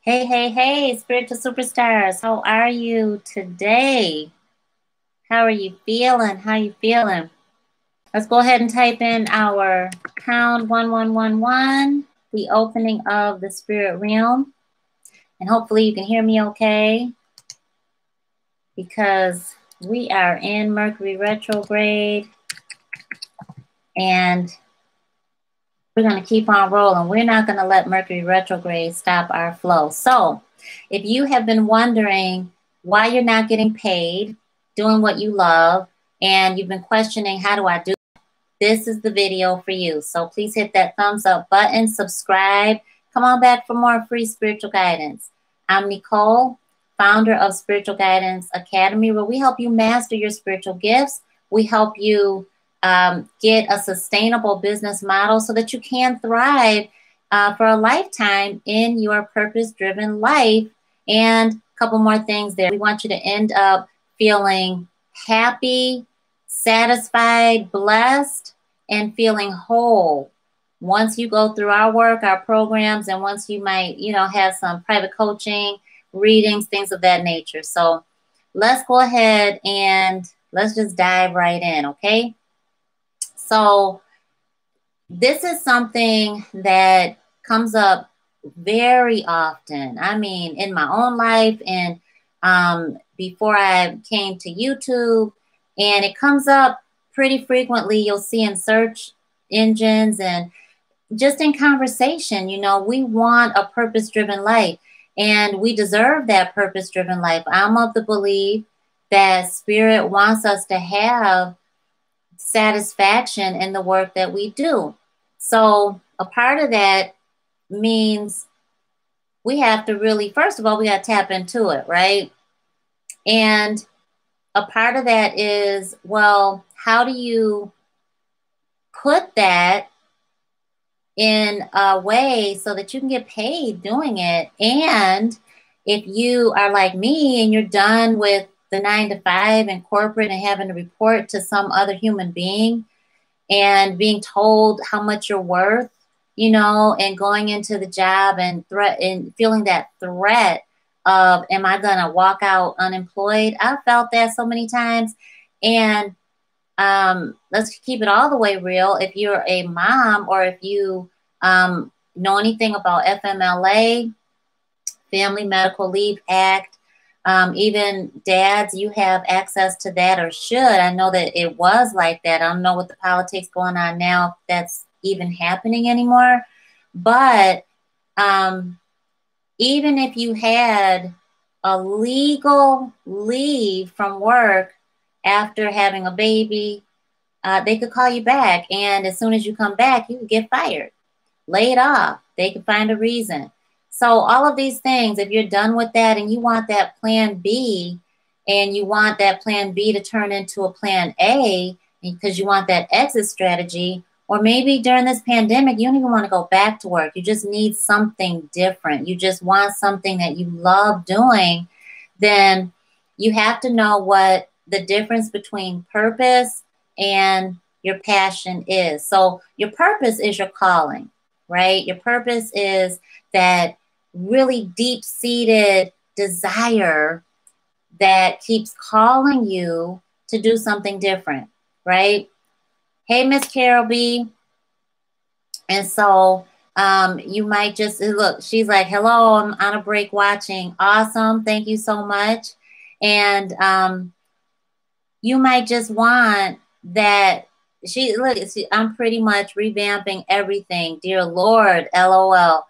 Hey, hey, hey, spiritual superstars. How are you today? How are you feeling? How you feeling? Let's go ahead and type in our pound 1111, the opening of the spirit realm. And hopefully you can hear me okay, because we are in Mercury retrograde and we're going to keep on rolling. We're not going to let Mercury retrograde stop our flow. So if you have been wondering why you're not getting paid, doing what you love, and you've been questioning, how do I do it? This is the video for you. So please hit that thumbs up button, subscribe. Come on back for more free spiritual guidance. I'm Nicole, founder of Spiritual Guidance Academy, where we help you master your spiritual gifts. We help you get a sustainable business model so that you can thrive for a lifetime in your purpose-driven life. And a couple more things there. We want you to end up feeling happy, satisfied, blessed, and feeling whole. Once you go through our work, our programs, and once you might, have some private coaching, readings, things of that nature. So let's go ahead and let's just dive right in, okay? So this is something that comes up very often. I mean, in my own life and before I came to YouTube, and it comes up pretty frequently. You'll see in search engines and just in conversation. We want a purpose-driven life, and we deserve that purpose-driven life. I'm of the belief that Spirit wants us to have satisfaction in the work that we do. So a part of that means we have to really, first of all, we got to tap into it, right? And a part of that is, well, how do you put that in a way so that you can get paid doing it? And if you are like me and you're done with the 9-to-5 in corporate and having to report to some other human being and being told how much you're worth, and going into the job and feeling that threat of, am I going to walk out unemployed? I've felt that so many times. And let's keep it all the way real. If you're a mom, or if you know anything about FMLA, Family Medical Leave Act, even dads, you have access to that, or should. I know that it was like that. I don't know what the politics going on now, if that's even happening anymore. But even if you had a legal leave from work after having a baby, they could call you back. And as soon as you come back, you could get fired, laid off. They could find a reason. So all of these things, if you're done with that and you want that plan B, and you want that plan B to turn into a plan A because you want that exit strategy, or maybe during this pandemic, you don't even want to go back to work. You just need something different. You just want something that you love doing. Then you have to know what the difference between purpose and your passion is. So your purpose is your calling, right? Your purpose is that really deep-seated desire that keeps calling you to do something different, right? Hey, Miss Carol B. And so you might just, look, she's like, hello, I'm on a break watching. Awesome. Thank you so much. And you might just want that. I'm pretty much revamping everything. Dear Lord, LOL.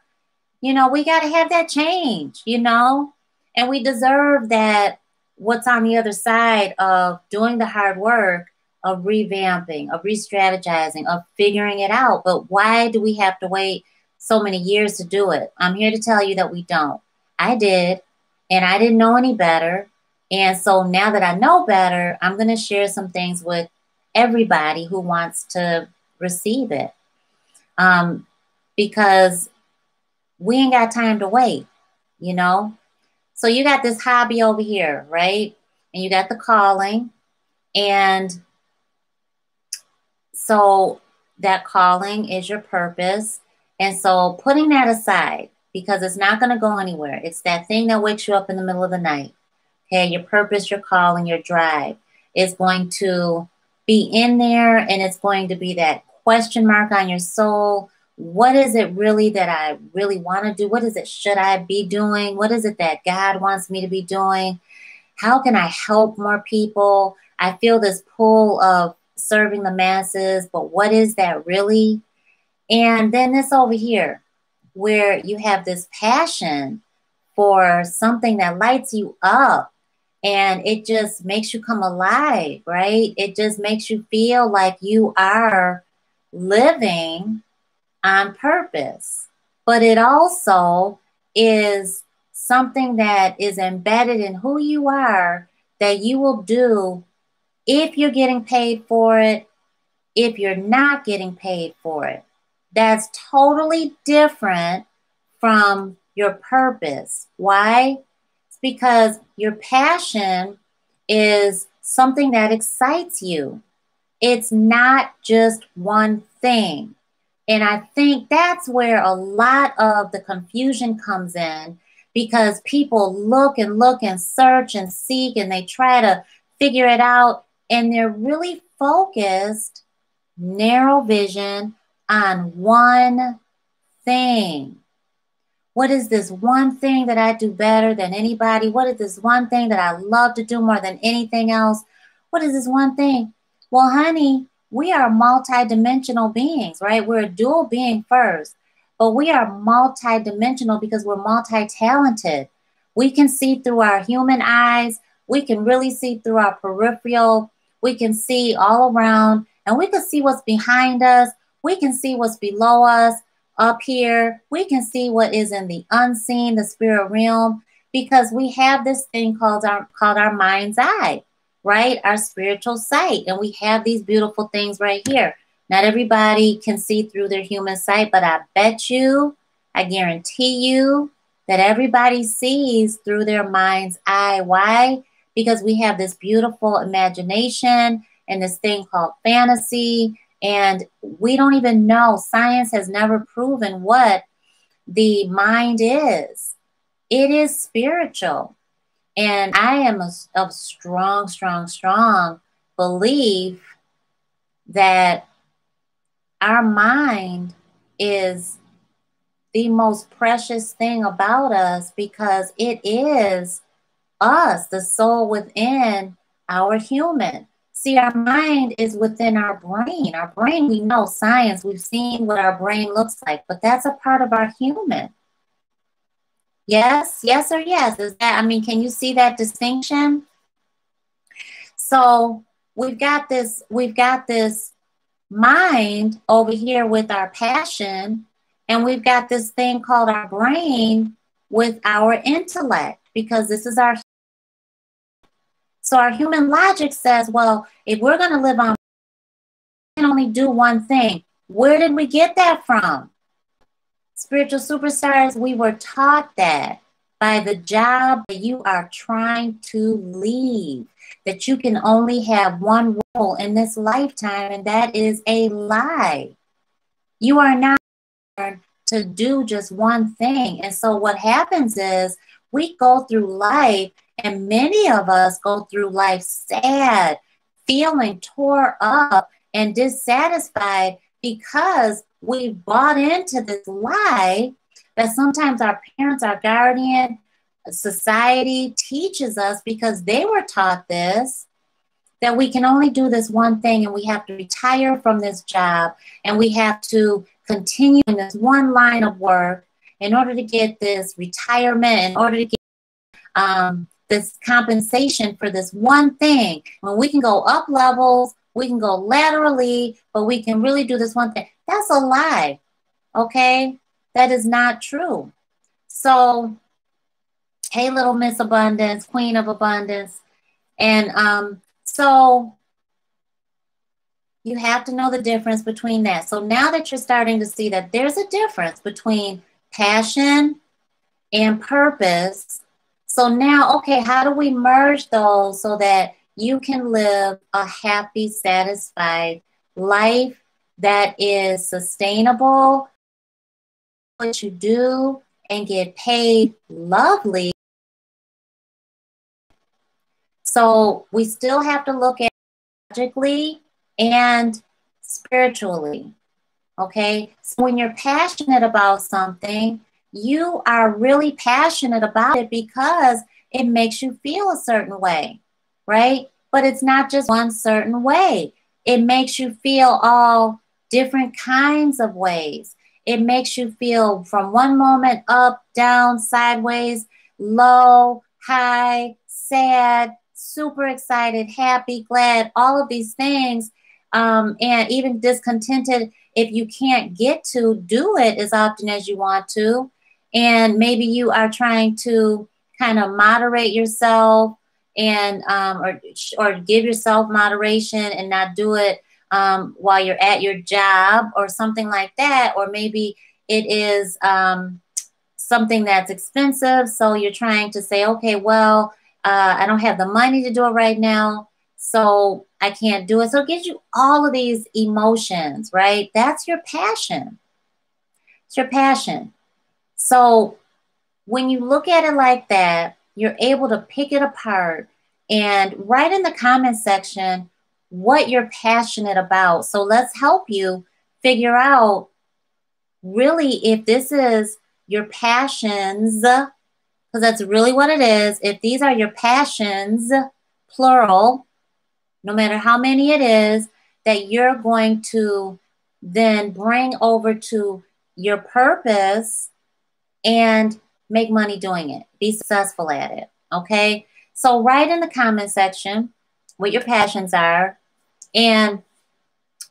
We got to have that change, and we deserve that. What's on the other side of doing the hard work of revamping, of re-strategizing, of figuring it out. But why do we have to wait so many years to do it? I'm here to tell you that we don't. I did, and I didn't know any better. And so now that I know better, I'm going to share some things with everybody who wants to receive it. Because we ain't got time to wait, So you got this hobby over here, right? And you got the calling. And so that calling is your purpose. And so putting that aside, because it's not going to go anywhere. It's that thing that wakes you up in the middle of the night. Okay, your purpose, your call, and your drive is going to be in there, and it's going to be that question mark on your soul. What is it really that I really want to do? What is it should I be doing? What is it that God wants me to be doing? How can I help more people? I feel this pull of serving the masses, but what is that really? And then this over here, where you have this passion for something that lights you up, and it just makes you come alive, right? It just makes you feel like you are living on purpose. But it also is something that is embedded in who you are that you will do if you're getting paid for it, if you're not getting paid for it. That's totally different from your purpose. Why? It's because your passion is something that excites you. It's not just one thing. And I think that's where a lot of the confusion comes in, because people look and search and seek, and they try to figure it out, and they're really focused, narrow vision on one thing. What is this one thing that I do better than anybody? What is this one thing that I love to do more than anything else? What is this one thing? Well, honey, we are multidimensional beings, right? We're a dual being first, but we are multidimensional because we're multi-talented. We can see through our human eyes. We can really see through our peripheral. We can see all around, and we can see what's behind us. We can see what's below us. Up here, we can see what is in the unseen, the spirit realm, because we have this thing called our mind's eye, right? Our spiritual sight. And we have these beautiful things right here. Not everybody can see through their human sight, but I bet you, I guarantee you that everybody sees through their mind's eye. Why? Because we have this beautiful imagination and this thing called fantasy. And we don't even know. Science has never proven what the mind is. It is spiritual. And I am of strong belief that our mind is the most precious thing about us, because it is us, the soul within our human. See, our mind is within our brain. Our brain, we know science, we've seen what our brain looks like, but that's a part of our human. Yes, yes, or yes. Is that, I mean, can you see that distinction? So we've got this mind over here with our passion, and we've got this thing called our brain with our intellect, because this is our. So our human logic says, well, if we're going to live on, we can only do one thing. Where did we get that from? Spiritual superstars, we were taught that by the job that you are trying to leave, that you can only have one role in this lifetime, and that is a lie. You are not born to do just one thing. And so what happens is we go through life, and many of us go through life sad, feeling tore up and dissatisfied, because we bought into this lie that sometimes our parents, our guardian, society teaches us, because they were taught this, that we can only do this one thing, and we have to retire from this job, and we have to continue in this one line of work in order to get this retirement, in order to get this compensation for this one thing. When we can go up levels, we can go laterally, but we can really do this one thing. That's a lie, okay? That is not true. So, hey, little Miss Abundance, Queen of Abundance. And so you have to know the difference between that. So now that you're starting to see that there's a difference between passion and purpose, so now, okay, how do we merge those so that you can live a happy, satisfied life that is sustainable, what you do, and get paid lovely. So we still have to look at logically and spiritually. Okay, so when you're passionate about something, you are really passionate about it because it makes you feel a certain way, right? But it's not just one certain way. It makes you feel all different kinds of ways. It makes you feel from one moment up, down, sideways, low, high, sad, super excited, happy, glad, all of these things, and even discontented if you can't get to do it as often as you want to. And maybe you are trying to kind of moderate yourself and or give yourself moderation and not do it while you're at your job or something like that. Or maybe it is something that's expensive. So you're trying to say, okay, well, I don't have the money to do it right now, so I can't do it. So it gives you all of these emotions, right? That's your passion. It's your passion. So when you look at it like that, you're able to pick it apart and write in the comment section what you're passionate about. So let's help you figure out really if this is your passions, because that's really what it is. If these are your passions, plural, no matter how many it is, that you're going to then bring over to your purpose and make money doing it. Be successful at it, okay? So write in the comment section what your passions are. And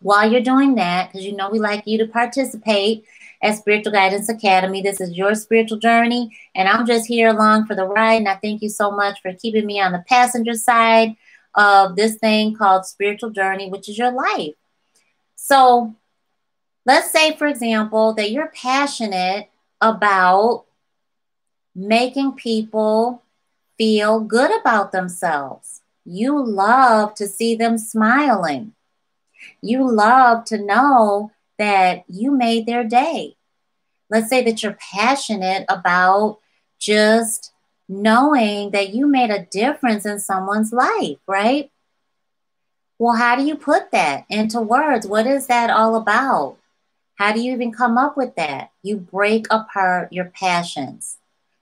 while you're doing that, because you know we like you to participate at Spiritual Guidance Academy. This is your spiritual journey, and I'm just here along for the ride. And I thank you so much for keeping me on the passenger side of this thing called spiritual journey, which is your life. So let's say, for example, that you're passionate about making people feel good about themselves. You love to see them smiling. You love to know that you made their day. Let's say that you're passionate about just knowing that you made a difference in someone's life, right? Well, how do you put that into words? What is that all about? How do you even come up with that? You break apart your passions.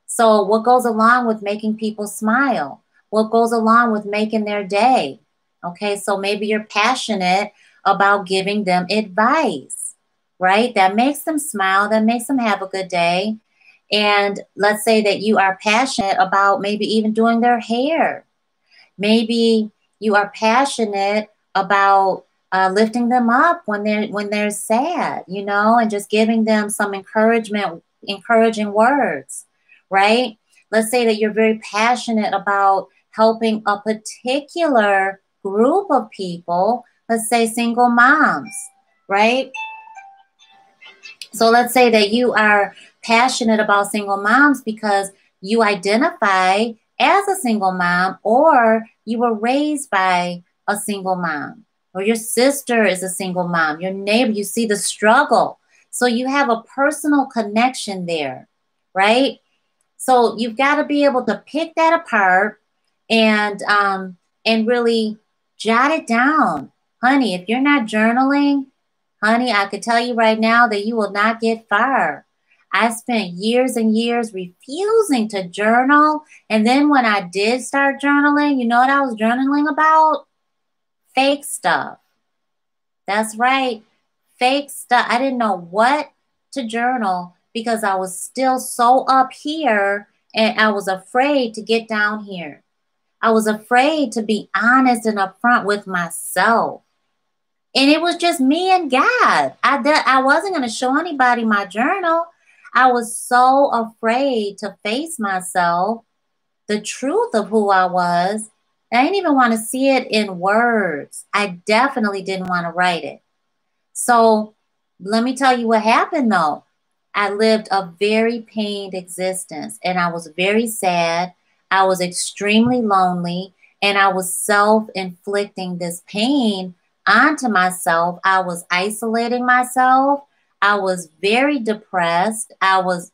So what goes along with making people smile? What goes along with making their day? Okay, so maybe you're passionate about giving them advice, right? That makes them smile, that makes them have a good day. And let's say that you are passionate about maybe even doing their hair. Maybe you are passionate about lifting them up when they're sad, you know, and just giving them some encouraging words, right? Let's say that you're very passionate about helping a particular group of people, let's say single moms, right? So let's say that you are passionate about single moms because you identify as a single mom, or you were raised by a single mom, or your sister is a single mom, your neighbor, you see the struggle. So you have a personal connection there, right? So you've got to be able to pick that apart and really jot it down. Honey, if you're not journaling, honey, I could tell you right now that you will not get far. I spent years and years refusing to journal. And then when I did start journaling, you know what I was journaling about? Fake stuff. That's right. Fake stuff. I didn't know what to journal because I was still so up here and I was afraid to get down here. I was afraid to be honest and upfront with myself. And it was just me and God. I wasn't going to show anybody my journal. I was so afraid to face myself, the truth of who I was. I didn't even want to see it in words. I definitely didn't want to write it. So let me tell you what happened though. I lived a very pained existence and I was very sad. I was extremely lonely and I was self-inflicting this pain onto myself. I was isolating myself. I was very depressed. I was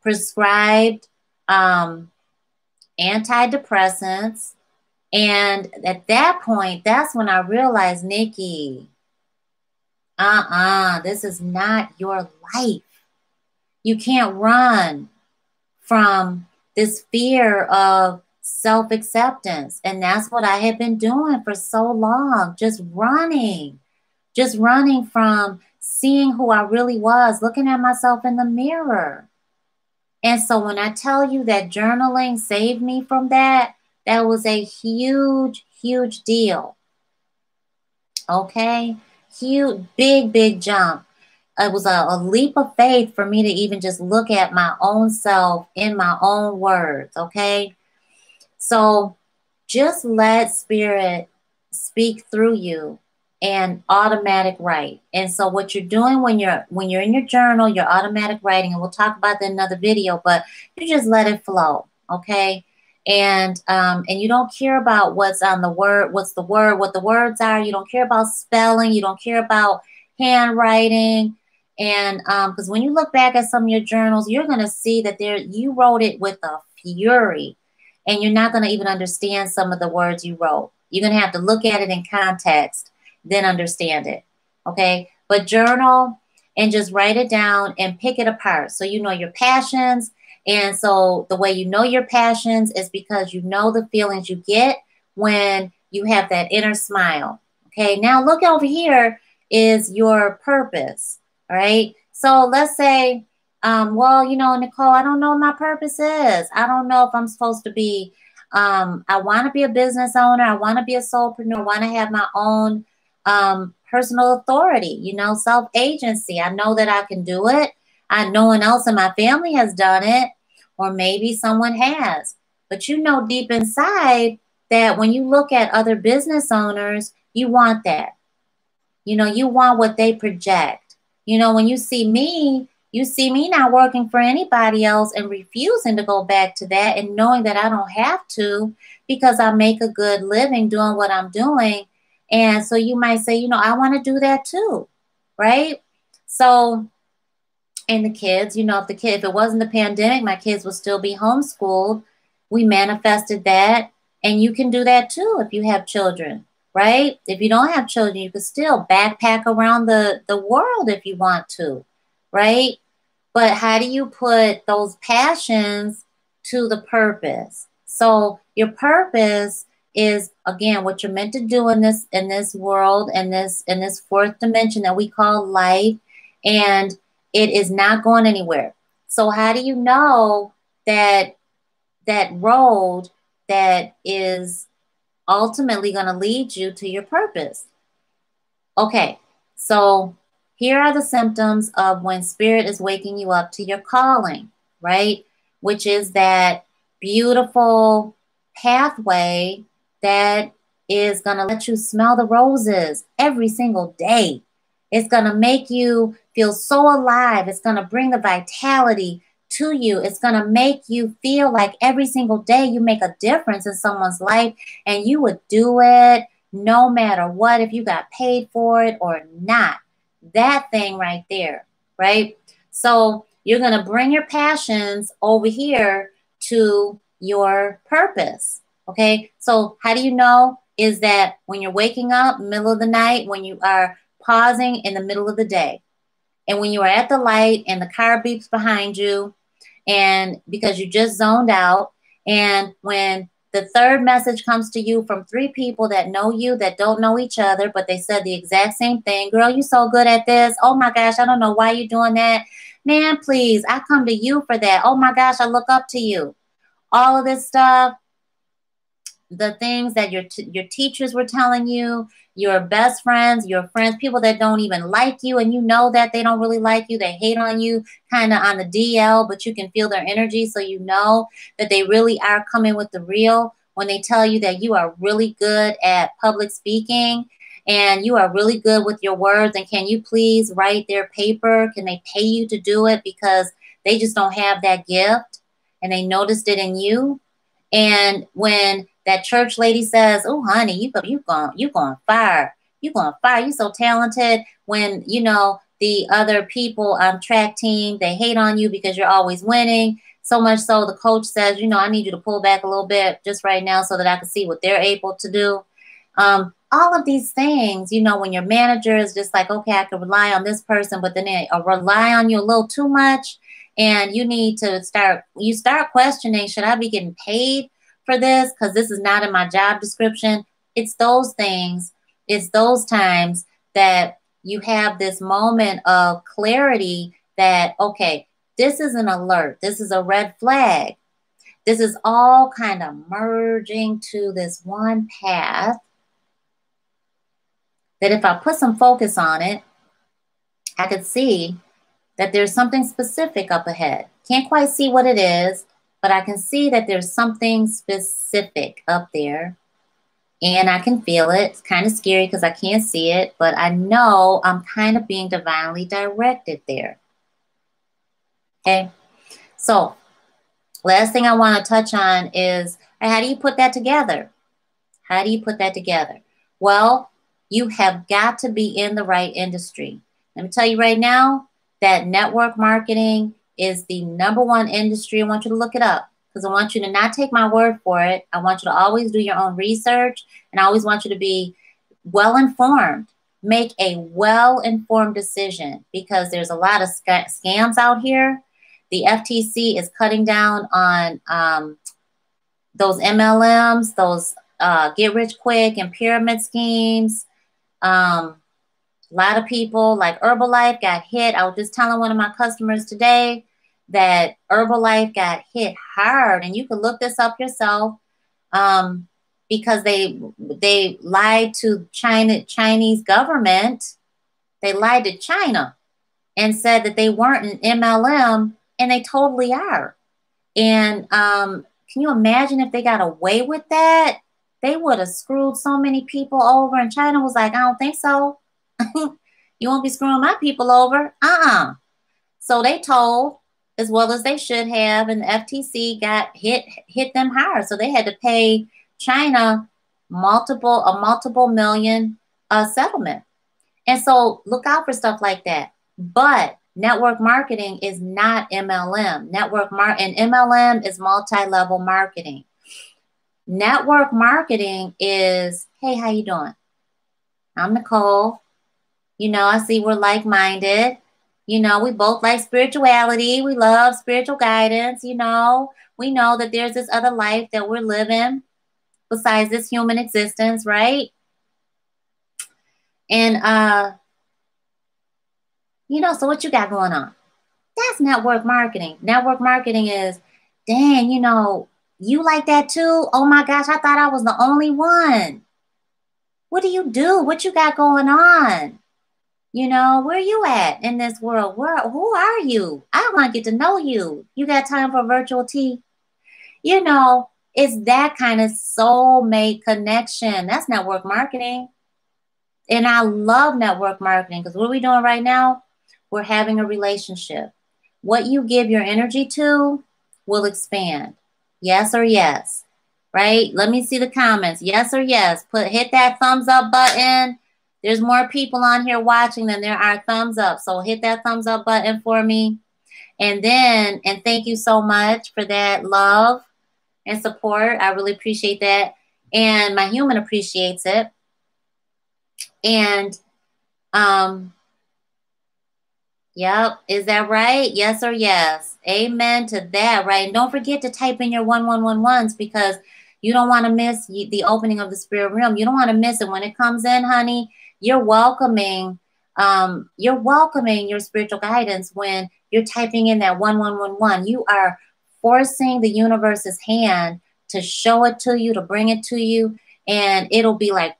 prescribed antidepressants. And at that point, that's when I realized, Nikki, this is not your life. You can't run from this fear of self-acceptance. And that's what I had been doing for so long, just running from seeing who I really was, looking at myself in the mirror. And so when I tell you that journaling saved me from that, that was a huge, huge deal. Okay? Huge, big jump. It was a leap of faith for me to even just look at my own self in my own words. Okay? So just let spirit speak through you and automatic write. And so what you're doing when you're in your journal, you're automatic writing, and we'll talk about that in another video, but you just let it flow. Okay? And you don't care about what's on the word, what the words are. You don't care about spelling. You don't care about handwriting. And because when you look back at some of your journals, you're going to see that you wrote it with a fury, and you're not going to even understand some of the words you wrote. You're going to have to look at it in context, then understand it. Okay. But journal and just write it down and pick it apart. So you know your passions. And so the way you know your passions is because you know the feelings you get when you have that inner smile. Okay. Now look over here is your purpose. All right. So let's say, well, you know, Necole, I don't know what my purpose is. I don't know if I'm supposed to be, I want to be a business owner. I want to be a solopreneur. I want to have my own personal authority, you know, self-agency. I know that I can do it. No one else in my family has done it, or maybe someone has. But you know deep inside that when you look at other business owners, you want that. You know, you want what they project. You know, when you see me not working for anybody else and refusing to go back to that, and knowing that I don't have to because I make a good living doing what I'm doing. And so you might say, you know, I want to do that too, right? So, and the kids, you know, if it wasn't the pandemic, my kids would still be homeschooled. We manifested that, and you can do that too if you have children. Right? If you don't have children, you can still backpack around the world if you want to, right? But how do you put those passions to the purpose? So your purpose is, again, what you're meant to do in this world, in this fourth dimension that we call life, and it is not going anywhere. So how do you know that road that is ultimately going to lead you to your purpose? Okay, so here are the symptoms of when spirit is waking you up to your calling, right? Which is that beautiful pathway that is going to let you smell the roses every single day. It's going to make you feel so alive. It's going to bring the vitality to you. It's going to make you feel like every single day you make a difference in someone's life, and you would do it no matter what, if you got paid for it or not. That thing right there, right? So you're going to bring your passions over here to your purpose. Okay. So how do you know? Is that when you're waking up middle of the night, when you are pausing in the middle of the day, and when you are at the light and the car beeps behind you, and because you just zoned out, and when the third message comes to you from 3 people that know you, that don't know each other, but they said the exact same thing. Girl, you so good at this. Oh my gosh, I don't know why you're doing that. Man, please, I come to you for that. Oh my gosh, I look up to you. All of this stuff, the things that your teachers were telling you, your best friends, your friends, people that don't even like you, and you know that they don't really like you, they hate on you kind of on the DL, but you can feel their energy, so you know that they really are coming with the real when they tell you that you are really good at public speaking and you are really good with your words, and can you please write their paper? Can they pay you to do it because they just don't have that gift and they noticed it in you? And when that church lady says, "Oh, honey, you going fire. You going fire. You so talented." When, you know, the other people on track team, they hate on you because you're always winning. So much so the coach says, you know, I need you to pull back a little bit just right now so that I can see what they're able to do. All of these things, you know, when your manager is just like, okay, I can rely on this person, but then they rely on you a little too much. And you need to start questioning, should I be getting paid for this? Because this is not in my job description. It's those things. It's those times that you have this moment of clarity that, okay, this is an alert. This is a red flag. This is all kind of merging to this one path that if I put some focus on it, I could see that there's something specific up ahead. Can't quite see what it is, but I can see that there's something specific up there. And I can feel it. It's kind of scary because I can't see it, but I know I'm kind of being divinely directed there. Okay. So last thing I want to touch on is, how do you put that together? How do you put that together? Well, you have got to be in the right industry. Let me tell you right now that network marketing is the #1 industry. I want you to look it up because I want you to not take my word for it. I want you to always do your own research, and I always want you to be well-informed. Make a well-informed decision because there's a lot of scams out here. The FTC is cutting down on those MLMs, those get rich quick and pyramid schemes. A lot of people like Herbalife got hit. I was just telling one of my customers today that Herbalife got hit hard, and you can look this up yourself because they lied to Chinese government. They lied to China and said that they weren't an MLM, and they totally are. And can you imagine if they got away with that? They would have screwed so many people over, and China was like, I don't think so. You won't be screwing my people over. So they told, as well as they should have, and the FTC got hit them hard. So they had to pay China a multiple million settlement. And so look out for stuff like that. But network marketing is not MLM. And MLM is multi-level marketing. Network marketing is, hey, how you doing? I'm Necole. You know, I see we're like-minded. You know, we both like spirituality. We love spiritual guidance. You know, we know that there's this other life that we're living besides this human existence, right? And, you know, so what you got going on? That's network marketing. Network marketing is, dang, you know, you like that too? Oh my gosh, I thought I was the only one. What do you do? What you got going on? You know, where you at in this world? Who are you? I want to get to know you. You got time for virtual tea? You know, it's that kind of soulmate connection. That's network marketing. And I love network marketing because what are we doing right now? We're having a relationship. What you give your energy to will expand. Yes or yes, right? Let me see the comments. Yes or yes. Hit that thumbs up button. There's more people on here watching than there are thumbs up. So hit that thumbs up button for me. And thank you so much for that love and support. I really appreciate that. And my human appreciates it. And, yep. Is that right? Yes or yes. Amen to that, right? And don't forget to type in your 1111s because you don't want to miss the opening of the spirit realm. You don't want to miss it. When it comes in, honey, you're welcoming your spiritual guidance when you're typing in that 1111. You are forcing the universe's hand to show it to you, to bring it to you, and it'll be like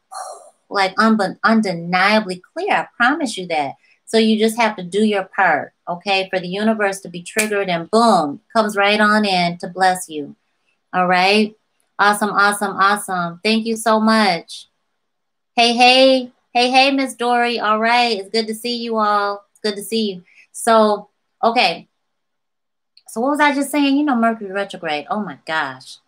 undeniably clear. I promise you that. So you just have to do your part, okay, for the universe to be triggered, and boom, comes right on in to bless you. All right. Awesome, awesome, awesome. Thank you so much. Hey, Miss Dory. All right. It's good to see you all. It's good to see you. So, okay. So what was I just saying? You know, Mercury retrograde. Oh my gosh.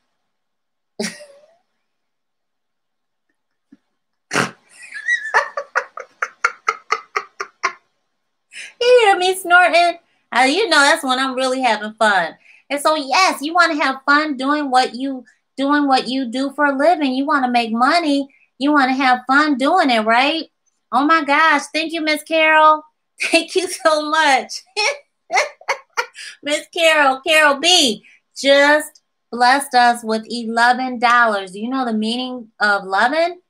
me snorting? You know, that's when I'm really having fun. And so, yes, you want to have fun doing what you do for a living. You want to make money. You want to have fun doing it, right? Oh my gosh. Thank you, Miss Carol. Thank you so much. Miss Carol, Carol B, just blessed us with $11. Do you know the meaning of 11?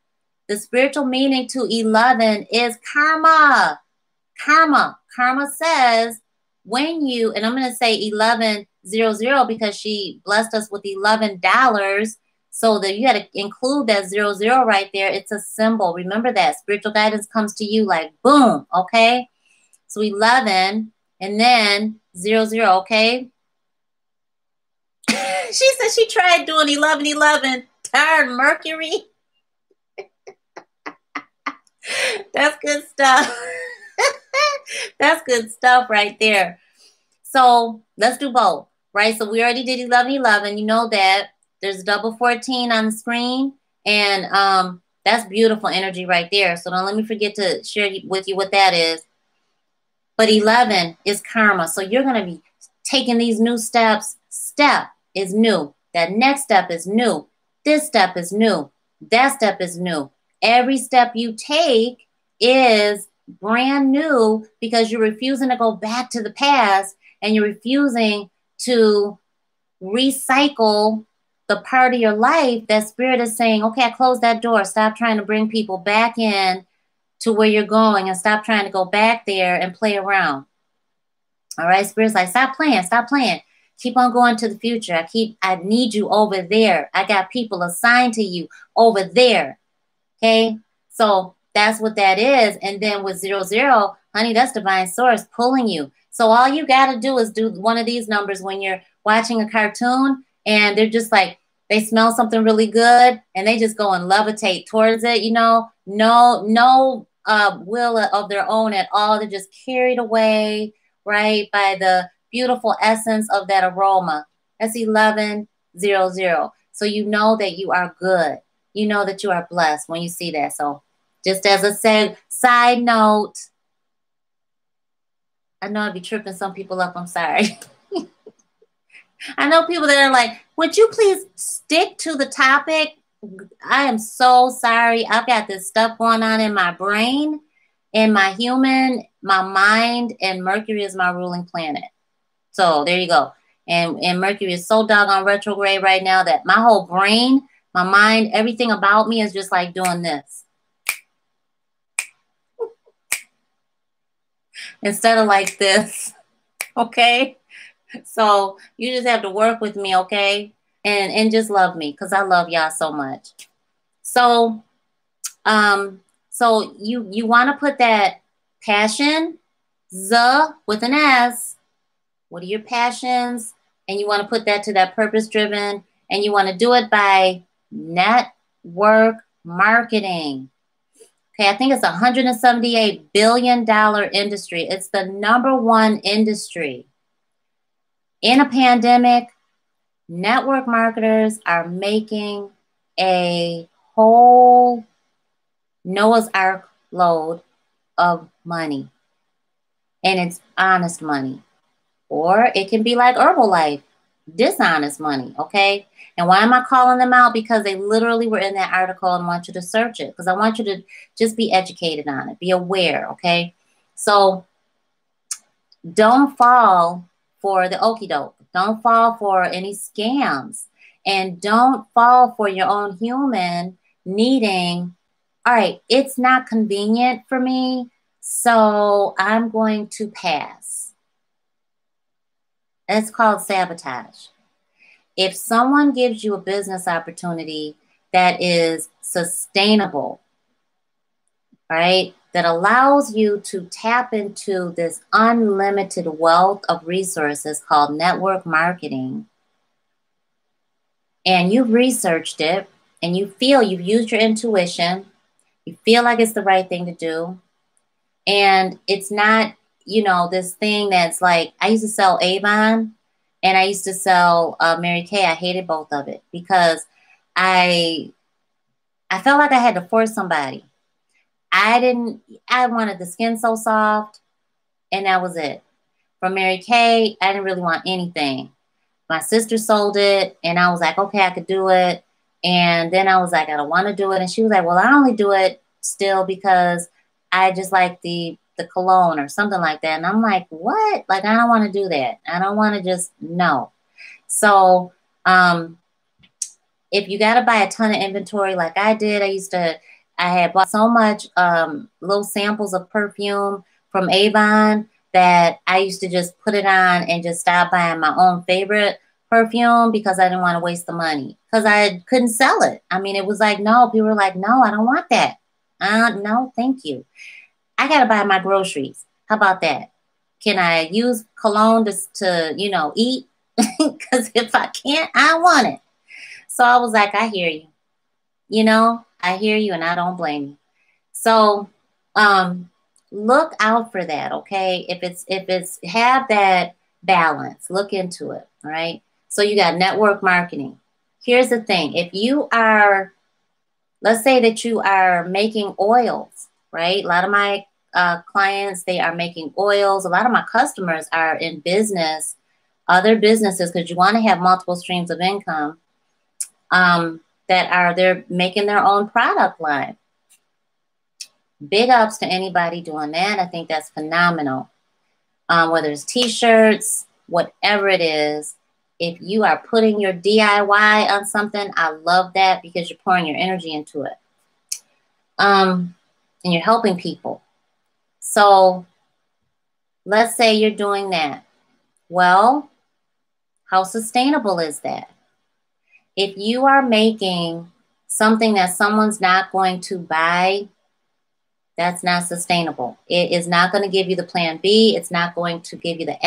The spiritual meaning to 11 is karma. Karma. Karma says when you, and I'm going to say 1100 because she blessed us with $11. So that you had to include that 00 right there. It's a symbol. Remember that. Spiritual guidance comes to you like boom. Okay. So 11 and then 00. Okay. She said she tried doing 1111. Darn Mercury. That's good stuff. That's good stuff right there. So let's do both, right? So we already did 1111. You know that. There's double 14 on the screen. And that's beautiful energy right there. So don't let me forget to share with you what that is. But 11 is karma. So you're going to be taking these new steps. Step is new. That next step is new. This step is new. That step is new. Every step you take is brand new because you're refusing to go back to the past and you're refusing to recycle the part of your life that spirit is saying, okay, I closed that door. Stop trying to bring people back in to where you're going and stop trying to go back there and play around. All right. Spirit's like, stop playing. Stop playing. Keep on going to the future. I need you over there. I got people assigned to you over there. Okay. So that's what that is. And then with 00, honey, that's divine source pulling you. So all you got to do is do one of these numbers when you're watching a cartoon and they're just like, they smell something really good and they just go and levitate towards it, you know, no will of their own at all. They're just carried away, right, by the beautiful essence of that aroma. That's 1100. So you know that you are good. You know that you are blessed when you see that. So just as a side note, I know I'd be tripping some people up. I'm sorry. I know people that are like, would you please stick to the topic? I am so sorry. I've got this stuff going on in my brain, in my human, my mind, and Mercury is my ruling planet. So there you go. And Mercury is so doggone retrograde right now that my whole brain, my mind, everything about me is just like doing this. Instead of like this. Okay? So you just have to work with me, okay? And just love me because I love y'all so much. So so you want to put that passion, with an S. What are your passions? And you want to put that to that purpose driven, and you want to do it by network marketing. Okay, I think it's a $178 billion industry. It's the #1 industry. In a pandemic, network marketers are making a whole Noah's Ark load of money. And it's honest money. Or it can be like Herbalife, dishonest money, okay? And why am I calling them out? Because they literally were in that article and want you to search it. Because I want you to just be educated on it. Be aware, okay? So don't fall for the okie doke. Don't fall for any scams. And don't fall for your own human needing, all right, it's not convenient for me, so I'm going to pass. It's called sabotage. If someone gives you a business opportunity that is sustainable, right, that allows you to tap into this unlimited wealth of resources called network marketing, and you've researched it, and you feel you've used your intuition, you feel like it's the right thing to do, and it's not, you know, this thing that's like, I used to sell Avon, and I used to sell Mary Kay. I hated both of it because I felt like I had to force somebody. I wanted the skin so soft, And that was it. From Mary Kay, I didn't really want anything. My sister sold it, and I was like, okay, I could do it. And then I was like, I don't want to do it. And she was like, well, I only do it still because I just like the cologne or something like that. And I'm like, what? Like, I don't want to do that. I don't want to just, no. So if you got to buy a ton of inventory like I did, I had bought so much little samples of perfume from Avon that I used to just put it on and just stop buying my own favorite perfume because I didn't want to waste the money because I couldn't sell it. I mean, it was like, no, people were like, no, I don't want that. No, thank you. I got to buy my groceries. How about that? Can I use cologne to you know, eat? Because if I can't, I want it. So I was like, I hear you. You know, I hear you and I don't blame you. So look out for that, okay? If it's have that balance, look into it, all right? So you got network marketing. Here's the thing. If you are, let's say that you are making oils, right? A lot of my clients, they are making oils. A lot of my customers are in business, other businesses, because you want to have multiple streams of income they're making their own product line. Big ups to anybody doing that. I think that's phenomenal. Whether it's t-shirts, whatever it is, if you are putting your DIY on something, I love that because you're pouring your energy into it. And you're helping people. So let's say you're doing that. Well, how sustainable is that? If you are making something that someone's not going to buy, that's not sustainable. It is not going to give you the plan B. It's not going to give you the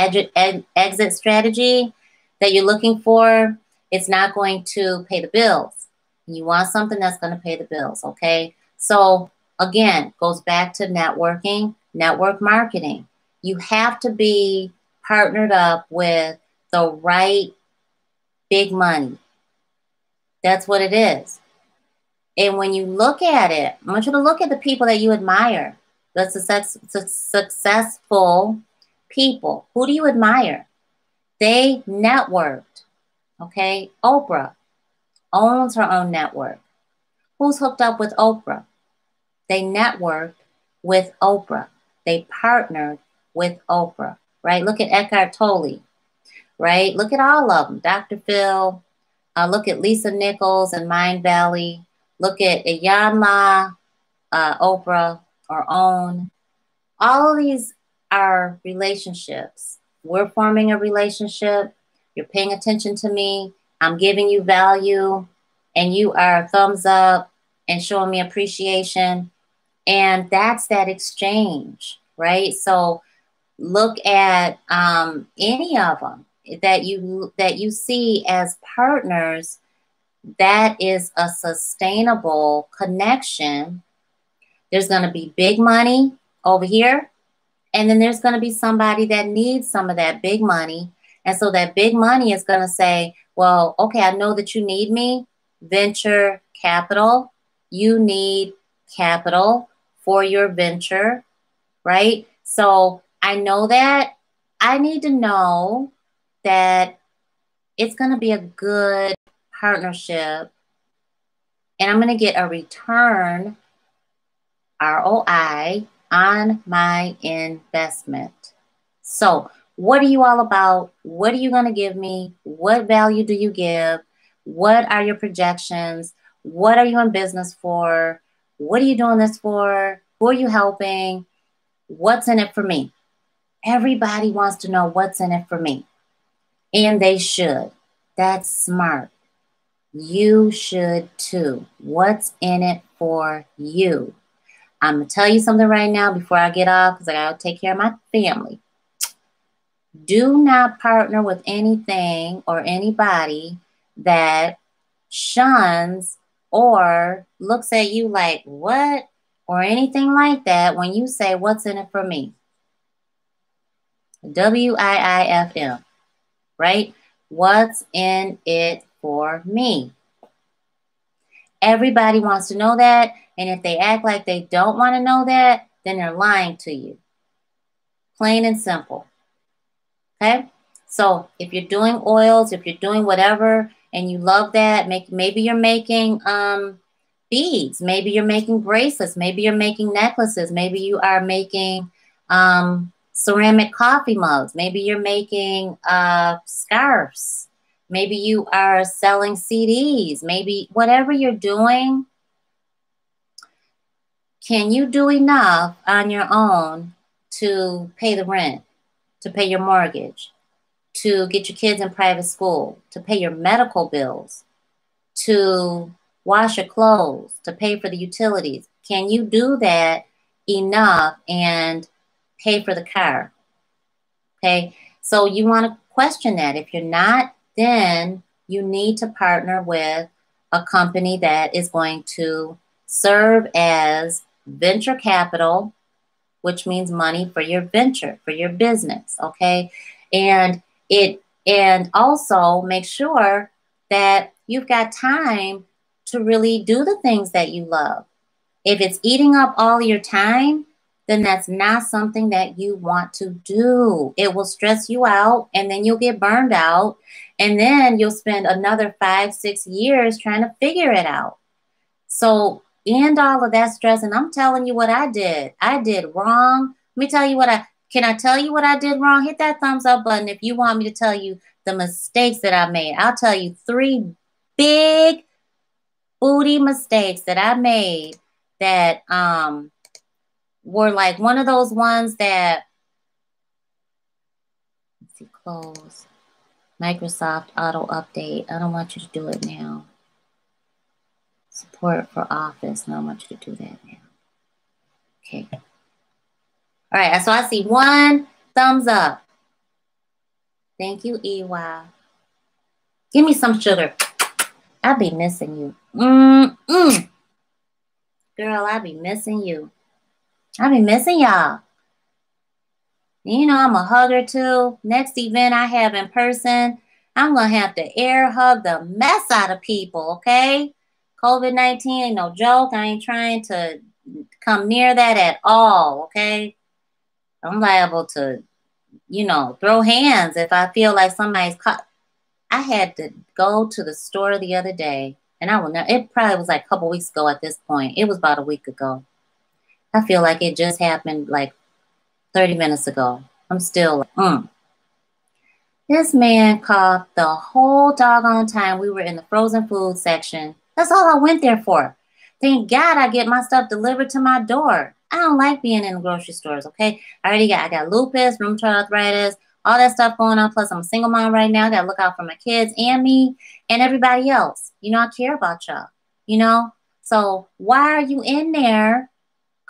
exit strategy that you're looking for. It's not going to pay the bills. You want something that's going to pay the bills, okay? So again, goes back to networking, network marketing. You have to be partnered up with the right big money. That's what it is. And when you look at it, I want you to look at the people that you admire, the successful people. Who do you admire? They networked, okay? Oprah owns her own network. Who's hooked up with Oprah? They networked with Oprah. They partnered with Oprah, right? Look at Eckhart Tolle, right? Look at all of them. Dr. Phil. Look at Lisa Nichols and Mind Valley. Look at Iyanla, Oprah, or OWN. All of these are relationships. We're forming a relationship. You're paying attention to me. I'm giving you value. And you are thumbs up and showing me appreciation. And that's that exchange, right? So look at any of them that you see as partners. That is a sustainable connection. There's going to be big money over here, and then there's going to be somebody that needs some of that big money. And so that big money is going to say, well, okay, I know that you need me, venture capital. You need capital for your venture, right? So I know that. I need to know that it's going to be a good partnership, and I'm going to get a return, ROI, on my investment. So what are you all about? What are you going to give me? What value do you give? What are your projections? What are you in business for? What are you doing this for? Who are you helping? What's in it for me? Everybody wants to know what's in it for me. And they should. That's smart. You should too. What's in it for you? I'm going to tell you something right now before I get off because I got to take care of my family. Do not partner with anything or anybody that shuns or looks at you like, what? Or anything like that when you say, what's in it for me? WIIFM, right? What's in it for me? Everybody wants to know that. And if they act like they don't want to know that, then they're lying to you. Plain and simple. Okay? So if you're doing oils, if you're doing whatever, and you love that, maybe you're making beads, maybe you're making bracelets, maybe you're making necklaces, maybe you are making ceramic coffee mugs, maybe you're making scarves, maybe you are selling CDs, maybe whatever you're doing, can you do enough on your own to pay the rent, to pay your mortgage, to get your kids in private school, to pay your medical bills, to wash your clothes, to pay for the utilities? Can you do that enough and pay for the car? Okay, so you want to question that. If you're not, then you need to partner with a company that is going to serve as venture capital, which means money for your venture, for your business, okay? And also make sure that you've got time to really do the things that you love. If it's eating up all your time, then that's not something that you want to do. It will stress you out, and then you'll get burned out, and then you'll spend another 5-6 years trying to figure it out. So end all of that stress, and I'm telling you what I did. I did wrong. Let me tell you can I tell you what I did wrong? Hit that thumbs up button if you want me to tell you the mistakes that I made. I'll tell you 3 big booty mistakes that I made that were like one of those ones that, let's see, close, Microsoft auto update. I don't want you to do it now. Support for office. No, I want you to do that now. Okay. All right, so I see 1 thumbs up. Thank you, EY. Give me some sugar. I'll be missing you. Girl, I'll be missing you. I'll be missing y'all. You know, I'm a hugger too. Next event I have in person, I'm going to have to air hug the mess out of people, okay? COVID-19 ain't no joke. I ain't trying to come near that at all, okay? I'm liable to, you know, throw hands if I feel like somebody's caught. I had to go to the store the other day, and I will never, it probably was like a couple weeks ago at this point. It was about a week ago. I feel like it just happened like 30 minutes ago. I'm still like, This man coughed the whole doggone time we were in the frozen food section. That's all I went there for. Thank God I get my stuff delivered to my door. I don't like being in the grocery stores, okay? I got lupus, rheumatoid arthritis, all that stuff going on. Plus, I'm a single mom right now. I got to look out for my kids and me and everybody else. You know, I care about y'all, you know? So why are you in there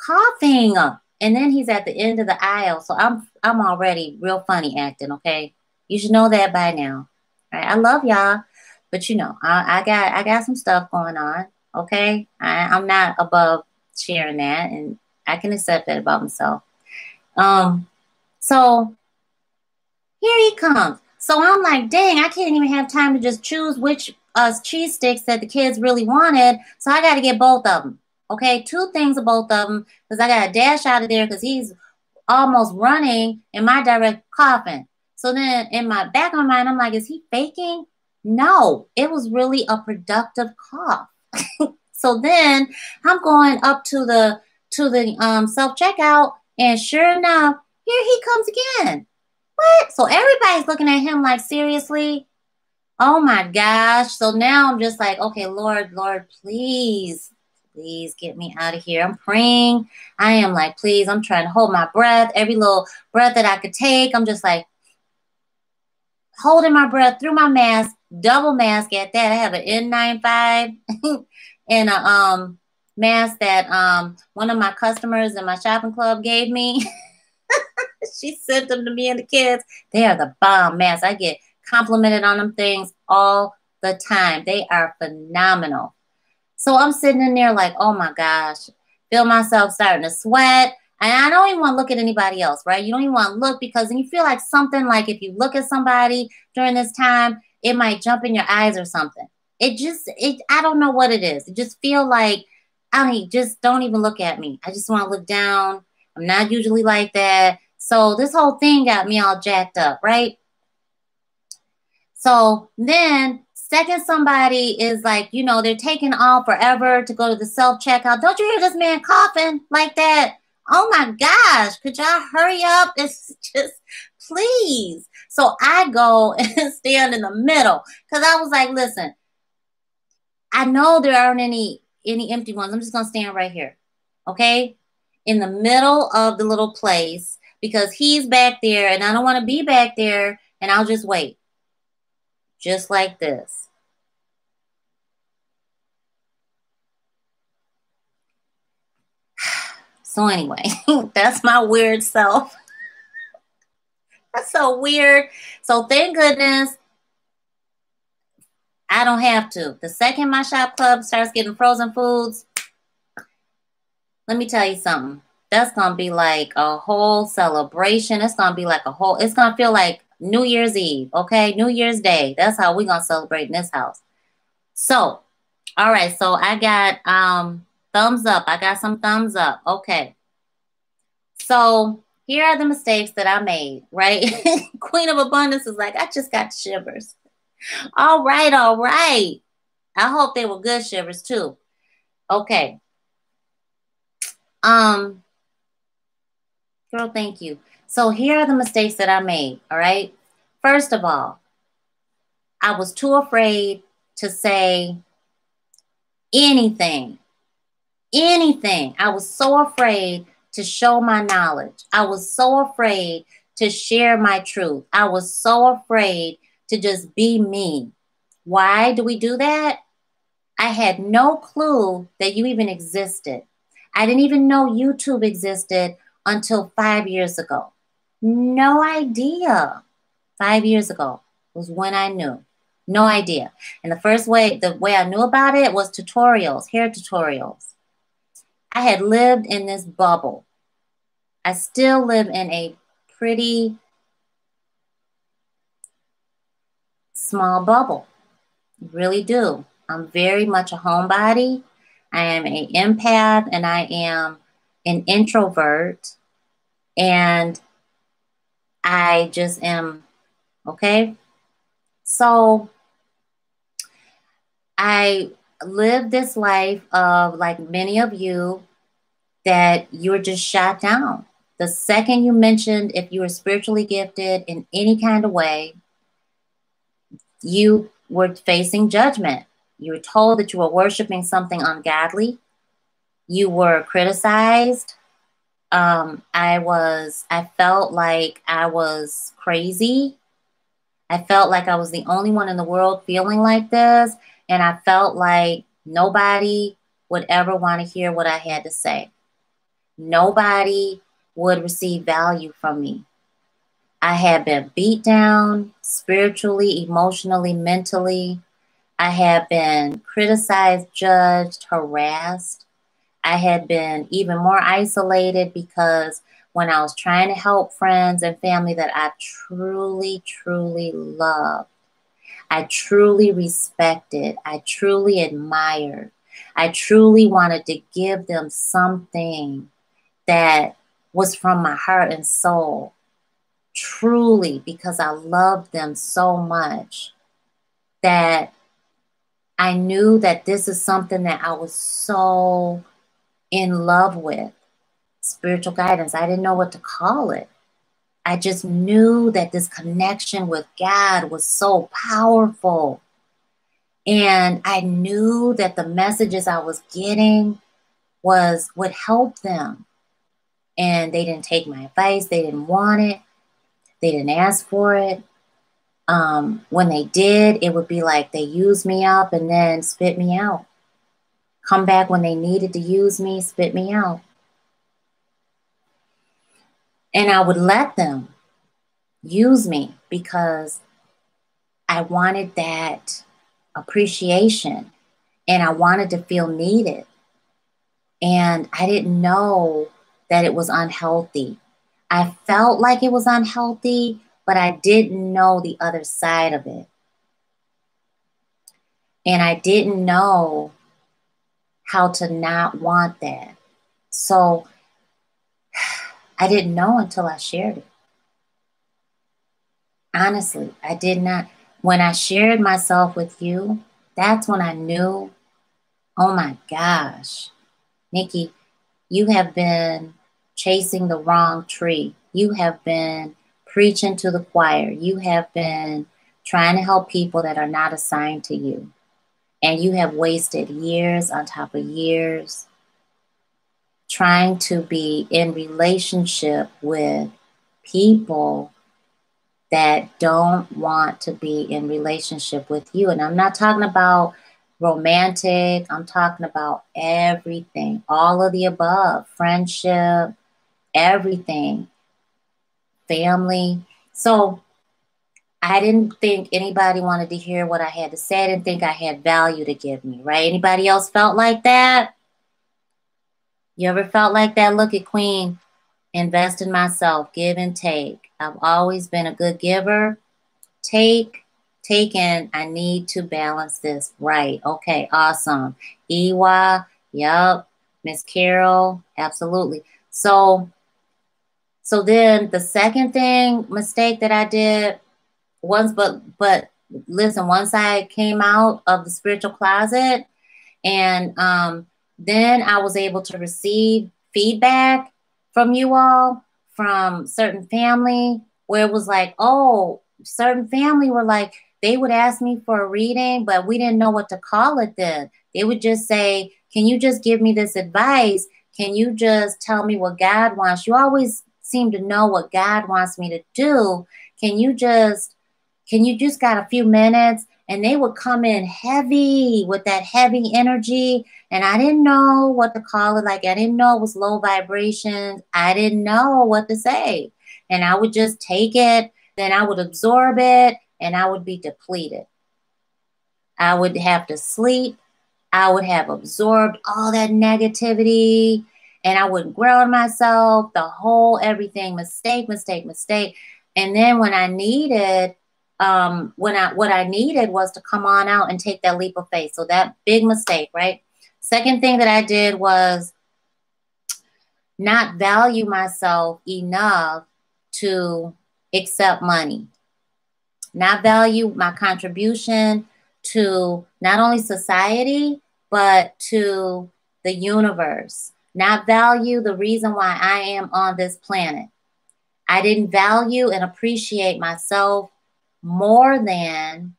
coughing? And then he's at the end of the aisle. So I'm already real funny acting, okay? You should know that by now. All right? I love y'all. But, you know, I got some stuff going on, okay? I'm not above sharing that, and I can accept that about myself. So here he comes. So I'm like, dang, I can't even have time to just choose which cheese sticks that the kids really wanted. So I got to get both of them, okay? 2 things of both of them, because I got to dash out of there because he's almost running in my direct coughing. So then in my back of my mind, I'm like, is he faking? No, it was really a productive cough. So then I'm going up to the self-checkout, and sure enough, here he comes again. What? So everybody's looking at him like, seriously? Oh my gosh. So now I'm just like, okay, Lord, please get me out of here. I'm praying. I am like, please, I'm trying to hold my breath. Every little breath that I could take, I'm just like holding my breath through my mask, double mask at that. I have an N95 and a mask that one of my customers in my shopping club gave me. She sent them to me and the kids. They are the bomb masks. I get complimented on them things all the time. They are phenomenal. So I'm sitting in there like, oh my gosh, feel myself starting to sweat. And I don't even want to look at anybody else, right? You don't even want to look, because then you feel like something, like if you look at somebody during this time, it might jump in your eyes or something. I don't know what it is. It just feel like, just don't even look at me. I just want to look down. I'm not usually like that. So this whole thing got me all jacked up, right? So then second somebody is like, you know, they're taking all forever to go to the self-checkout. Don't you hear this man coughing like that? Oh my gosh, could y'all hurry up? It's just, please. So I go and stand in the middle because I was like, listen, I know there aren't any empty ones. I'm just going to stand right here, okay? In the middle of the little place because he's back there and I don't want to be back there and I'll just wait. Just like this. So anyway, that's my weird self. That's so weird. So thank goodness I don't have to. The second my shop club starts getting frozen foods, let me tell you something. That's going to be like a whole celebration. It's going to be like it's going to feel like New Year's Eve, okay? New Year's Day. That's how we're going to celebrate in this house. So, all right. So I got thumbs up. I got some thumbs up. Okay. So here are the mistakes that I made, right? Queen of Abundance is like, I just got shivers. All right. All right. I hope they were good shivers too. Okay. Girl, thank you. So here are the mistakes that I made, all right? First of all, I was too afraid to say anything. Anything. I was so afraid to show my knowledge. I was so afraid to share my truth. I was so afraid to just be me. Why do we do that? I had no clue that you even existed. I didn't even know YouTube existed until 5 years ago. No idea. 5 years ago was when I knew. No idea. And the way I knew about it was tutorials, hair tutorials. I had lived in this bubble. I still live in a pretty small bubble. Really do. I'm very much a homebody. I am an empath and I am an introvert. And I just am, okay? So I lived this life of, like many of you, that you're just shot down. The second you mentioned if you were spiritually gifted in any kind of way, you were facing judgment. You were told that you were worshiping something ungodly. You were criticized. I felt like I was crazy. I felt like I was the only one in the world feeling like this. And I felt like nobody would ever want to hear what I had to say. Nobody would receive value from me. I had been beat down spiritually, emotionally, mentally. I had been criticized, judged, harassed. I had been even more isolated because when I was trying to help friends and family that I truly, truly loved, I truly respected, I truly admired, I truly wanted to give them something that was from my heart and soul, truly, because I loved them so much that I knew that this is something that I was so in love with. Spiritual guidance. I didn't know what to call it. I just knew that this connection with God was so powerful. And I knew that the messages I was getting would help them. And they didn't take my advice. They didn't want it. They didn't ask for it. When they did, it would be like they used me up and then spit me out. Come back when they needed to use me, spit me out. And I would let them use me because I wanted that appreciation and I wanted to feel needed. And I didn't know that it was unhealthy. I felt like it was unhealthy, but I didn't know the other side of it. And I didn't know how to not want that. So I didn't know until I shared it. Honestly, I did not. When I shared myself with you, that's when I knew, oh my gosh, Nikki, you have been chasing the wrong tree. You have been preaching to the choir. You have been trying to help people that are not assigned to you. And you have wasted years on top of years trying to be in relationship with people that don't want to be in relationship with you. And I'm not talking about romantic. I'm talking about everything, all of the above, friendship, everything, family. So I didn't think anybody wanted to hear what I had to say. I didn't think I had value to give me, right? Anybody else felt like that? You ever felt like that? Look at Queen. Invest in myself, give and take. I've always been a good giver. Take, and I need to balance this right. Okay, awesome. Ewa, yep. Miss Carol, absolutely. So then the second mistake that I did was, but listen, once I came out of the spiritual closet, and then I was able to receive feedback from you all, from certain family, where it was like, oh, certain family were like, they would ask me for a reading, but we didn't know what to call it then. They would just say, can you just give me this advice? Can you just tell me what God wants? You always seem to know what God wants me to do. Can you just got a few minutes? And they would come in heavy with that heavy energy. And I didn't know what to call it. Like, I didn't know it was low vibrations. I didn't know what to say. And I would just take it. Then I would absorb it. And I would be depleted. I would have to sleep. I would have absorbed all that negativity. And I wouldn't ground myself. The whole everything. Mistake. And then when I needed... what I needed was to come on out and take that leap of faith. So that big mistake, right? Second thing that I did was not value myself enough to accept money, not value my contribution to not only society, but to the universe, not value the reason why I am on this planet. I didn't value and appreciate myself more than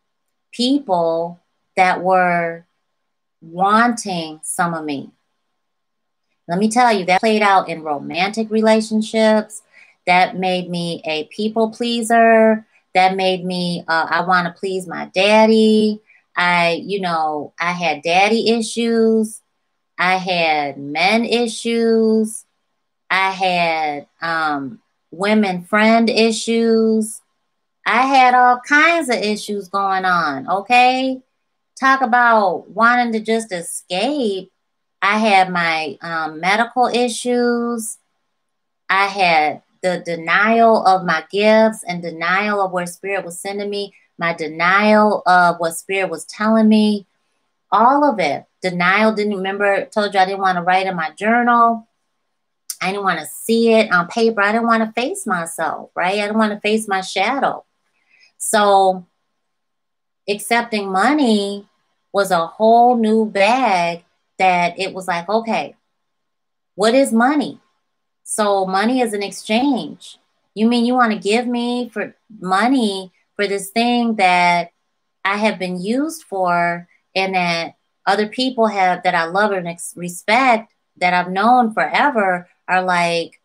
people that were wanting some of me. Let me tell you, that played out in romantic relationships. That made me a people pleaser. That made me, I want to please my daddy. I had daddy issues. I had men issues. I had women friend issues. I had all kinds of issues going on, okay? Talk about wanting to just escape. I had my medical issues. I had the denial of my gifts and denial of where Spirit was sending me, my denial of what Spirit was telling me, all of it. Denial, didn't remember, told you I didn't want to write in my journal. I didn't want to see it on paper. I didn't want to face myself, right? I didn't want to face my shadow. So accepting money was a whole new bag that it was like, okay, what is money? So money is an exchange. You mean you want to give me for money for this thing that I have been used for and that other people have, that I love and respect, that I've known forever, are like,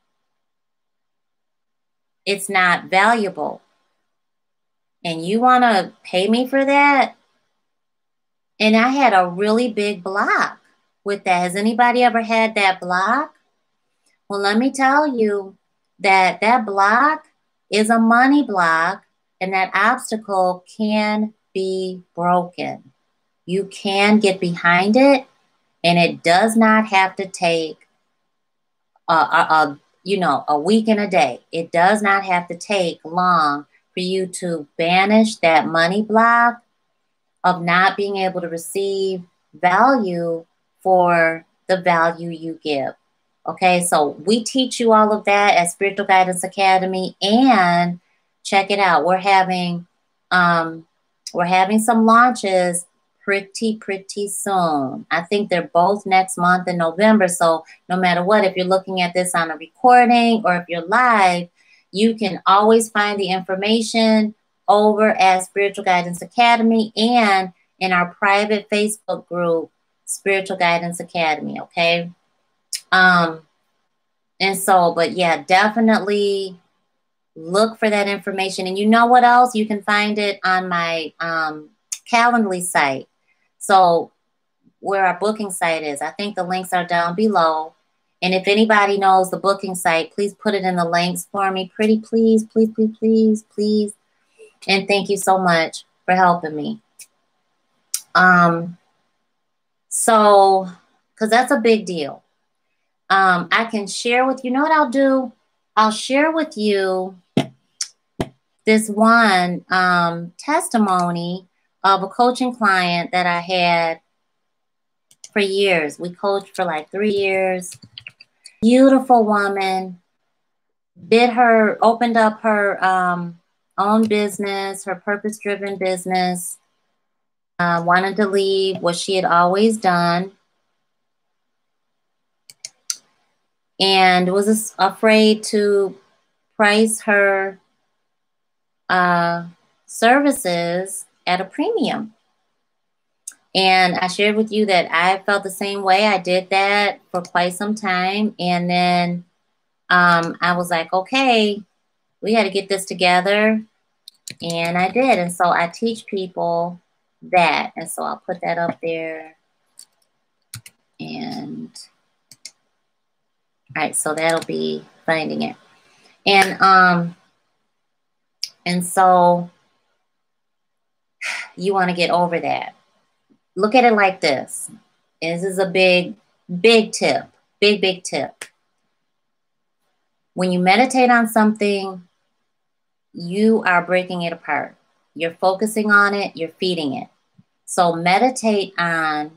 it's not valuable. And you want to pay me for that? And I had a really big block with that. Has anybody ever had that block? Well, let me tell you that that block is a money block, and that obstacle can be broken. You can get behind it, and it does not have to take a week and a day. It does not have to take long for you to banish that money block of not being able to receive value for the value you give. Okay, so we teach you all of that at Spiritual Guidance Academy, and check it out. We're having some launches pretty soon. I think they're both next month in November. So no matter what, if you're looking at this on a recording or if you're live, you can always find the information over at Spiritual Guidance Academy and in our private Facebook group, Spiritual Guidance Academy. Okay. And so, but yeah, definitely look for that information. And you know what else? You can find it on my Calendly site. So where our booking site is, I think the links are down below. And if anybody knows the booking site, please put it in the links for me. Pretty please, please, please, please, please. And thank you so much for helping me. So, because that's a big deal. I can share with you know what I'll do? I'll share with you this one testimony of a coaching client that I had for years. We coached for like 3 years. Beautiful woman. Opened up her own business, her purpose-driven business. Wanted to leave what she had always done. And was afraid to price her services at a premium. And I shared with you that I felt the same way. I did that for quite some time. And then I was like, okay, we got to get this together. And I did. And so I teach people that. And so I'll put that up there. And all right, so that'll be finding it. And so you want to get over that. Look at it like this. This is a big tip. Big tip. When you meditate on something, you are breaking it apart. You're focusing on it. You're feeding it. So meditate on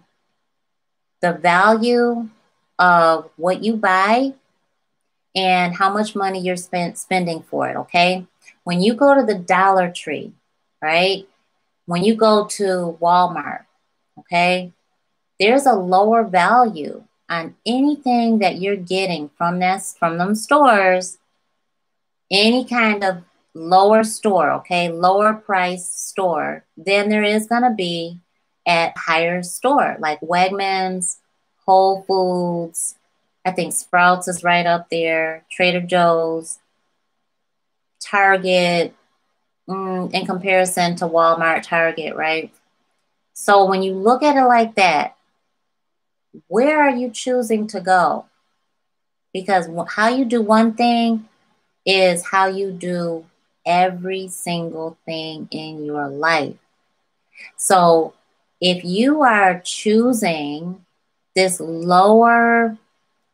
the value of what you buy and how much money you're spending for it, okay? When you go to the Dollar Tree, right? When you go to Walmart, okay? There's a lower value on anything that you're getting from them stores, any kind of lower store, okay? Lower price store than there is going to be at higher store like Wegmans, Whole Foods, I think Sprouts is right up there, Trader Joe's, Target, in comparison to Walmart, Target, right? So when you look at it like that, where are you choosing to go? Because how you do one thing is how you do every single thing in your life. So if you are choosing this lower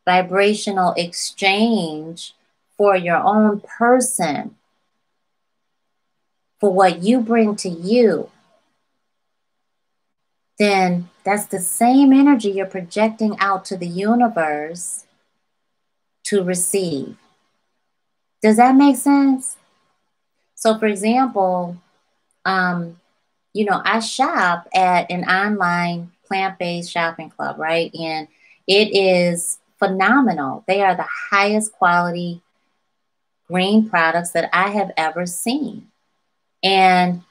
vibrational exchange for your own person, for what you bring to you, then that's the same energy you're projecting out to the universe to receive. Does that make sense? So for example, you know, I shop at an online plant-based shopping club, right? And it is phenomenal. They are the highest quality green products that I have ever seen. And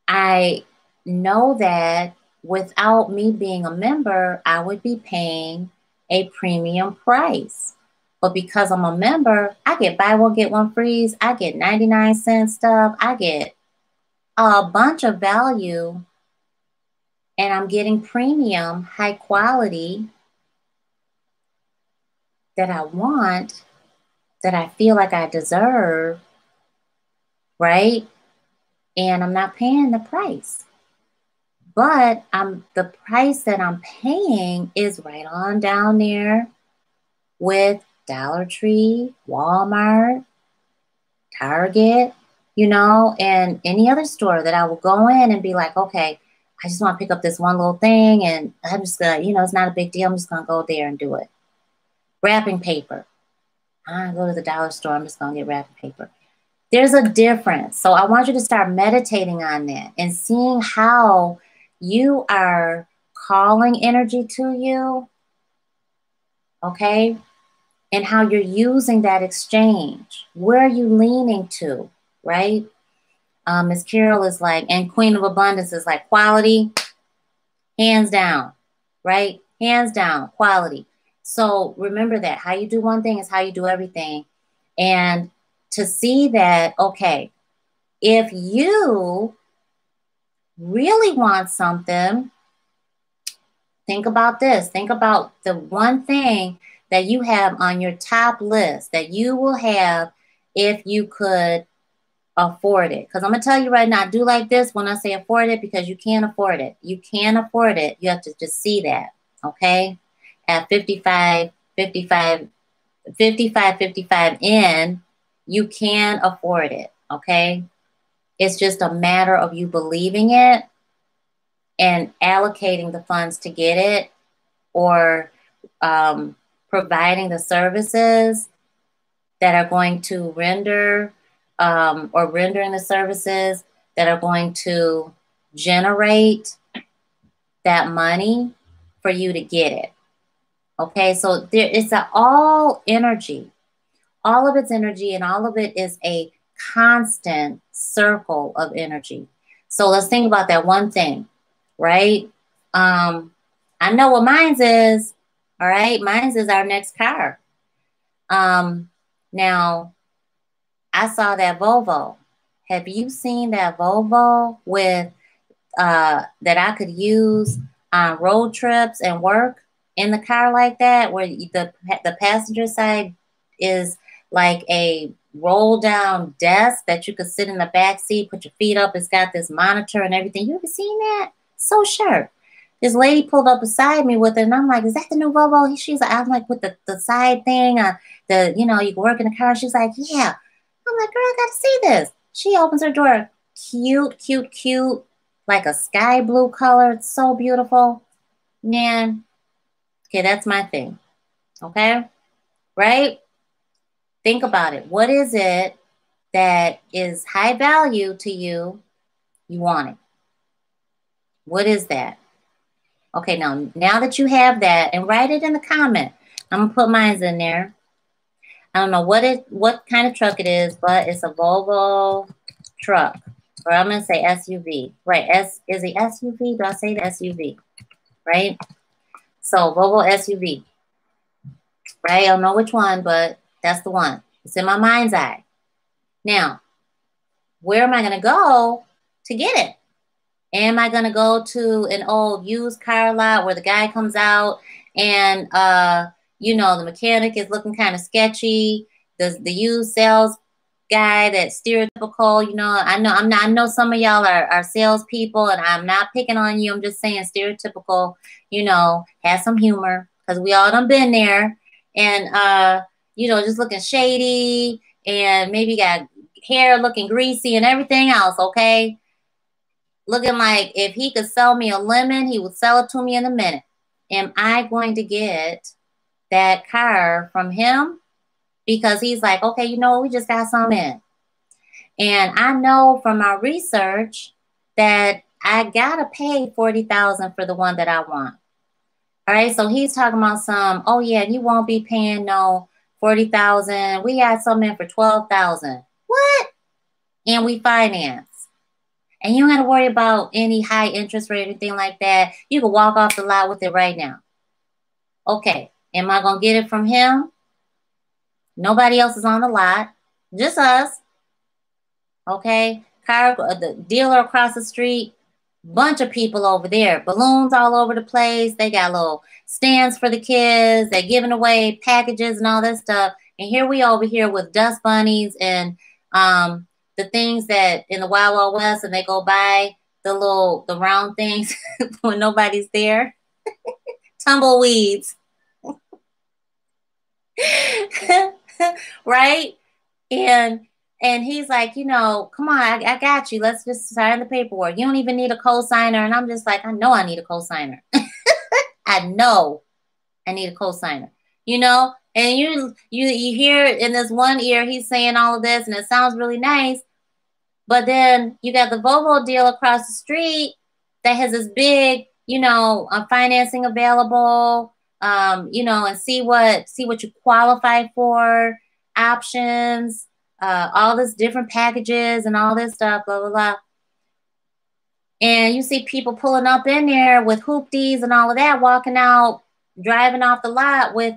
I know that without me being a member, I would be paying a premium price. But because I'm a member, I get buy one, get one free. I get 99-cent stuff. I get a bunch of value. And I'm getting premium, high quality that I want, that I feel like I deserve, right? And I'm not paying the price. But the price that I'm paying is right on down there with Dollar Tree, Walmart, Target, you know, and any other store that I will go in and be like, okay, I just want to pick up this one little thing and I'm just going to, you know, it's not a big deal. I'm just going to go there and do it. Wrapping paper. I go to the dollar store, I'm just going to get wrapping paper. There's a difference. So I want you to start meditating on that and seeing how you are calling energy to you, okay? And how you're using that exchange. Where are you leaning to, right? Miss Carol is like, and Queen of Abundance is like quality, hands down, right? Hands down, quality. So remember that how you do one thing is how you do everything. And to see that, okay, if you really want something, think about this. Think about the one thing that you have on your top list that you will have if you could afford it. Because I'm going to tell you right now, do like this when I say afford it, because you can't afford it. You can't afford it. You have to just see that, okay? At 55 in, you can afford it, okay? It's just a matter of you believing it and allocating the funds to get it, or providing the services that are going to render or rendering the services that are going to generate that money for you to get it. Okay, so it's all energy. All of it's energy, and all of it is a constant circle of energy. So let's think about that one thing, right? I know what mine's is, all right? Mine's is our next car. Now, I saw that Volvo. Have you seen that Volvo with that I could use on road trips and work in the car like that, where the passenger side is like a roll down desk that you could sit in the back seat, put your feet up. It's got this monitor and everything. You ever seen that? So sharp. This lady pulled up beside me with it, and I'm like, "Is that the new Volvo?" She's like, "I'm like with the side thing, you can work in the car." She's like, "Yeah." I'm like, "Girl, I got to see this." She opens her door, cute, cute, cute, like a sky blue color. It's so beautiful, man. Okay, that's my thing. Okay, right? Think about it. What is it that is high value to you? You want it. What is that? Okay, now that you have that, and write it in the comment. I'm gonna put mine in there. I don't know what kind of truck it is, but it's a Volvo truck, or I'm gonna say SUV. Right? Is it SUV? Do I say the SUV? Right? So Volvo SUV. Right? I don't know which one, but that's the one. It's in my mind's eye. Now, where am I gonna go to get it? Am I going to go to an old used car lot where the guy comes out and, the mechanic is looking kind of sketchy? The used sales guy that's stereotypical, I know some of y'all are salespeople, and I'm not picking on you. I'm just saying stereotypical, has some humor, because we all done been there, and, just looking shady, and maybe got hair looking greasy and everything else, okay? Looking like if he could sell me a lemon, he would sell it to me in a minute. Am I going to get that car from him? Because he's like, okay, we just got some in. And I know from my research that I got to pay $40,000 for the one that I want. All right, so he's talking about some, oh yeah, you won't be paying no $40,000. We got some in for $12,000. What? And we finance. And you don't have to worry about any high interest rate or anything like that. You can walk off the lot with it right now. Okay, am I going to get it from him? Nobody else is on the lot. Just us. Okay, the dealer across the street, bunch of people over there. Balloons all over the place. They got little stands for the kids. They're giving away packages and all that stuff. And here we over here with dust bunnies and the things that in the Wild Wild West, and they go by the round things when nobody's there. Tumbleweeds. Right? And he's like, come on, I got you. Let's just sign the paperwork. You don't even need a co-signer. And I'm just like, I know I need a co-signer. I know I need a co-signer. And you hear in this one ear, he's saying all of this, and it sounds really nice. But then you got the Volvo deal across the street that has this big, financing available, and see what you qualify for, options, all this different packages and all this stuff, blah, blah, blah. And you see people pulling up in there with hoopties and all of that, walking out, driving off the lot with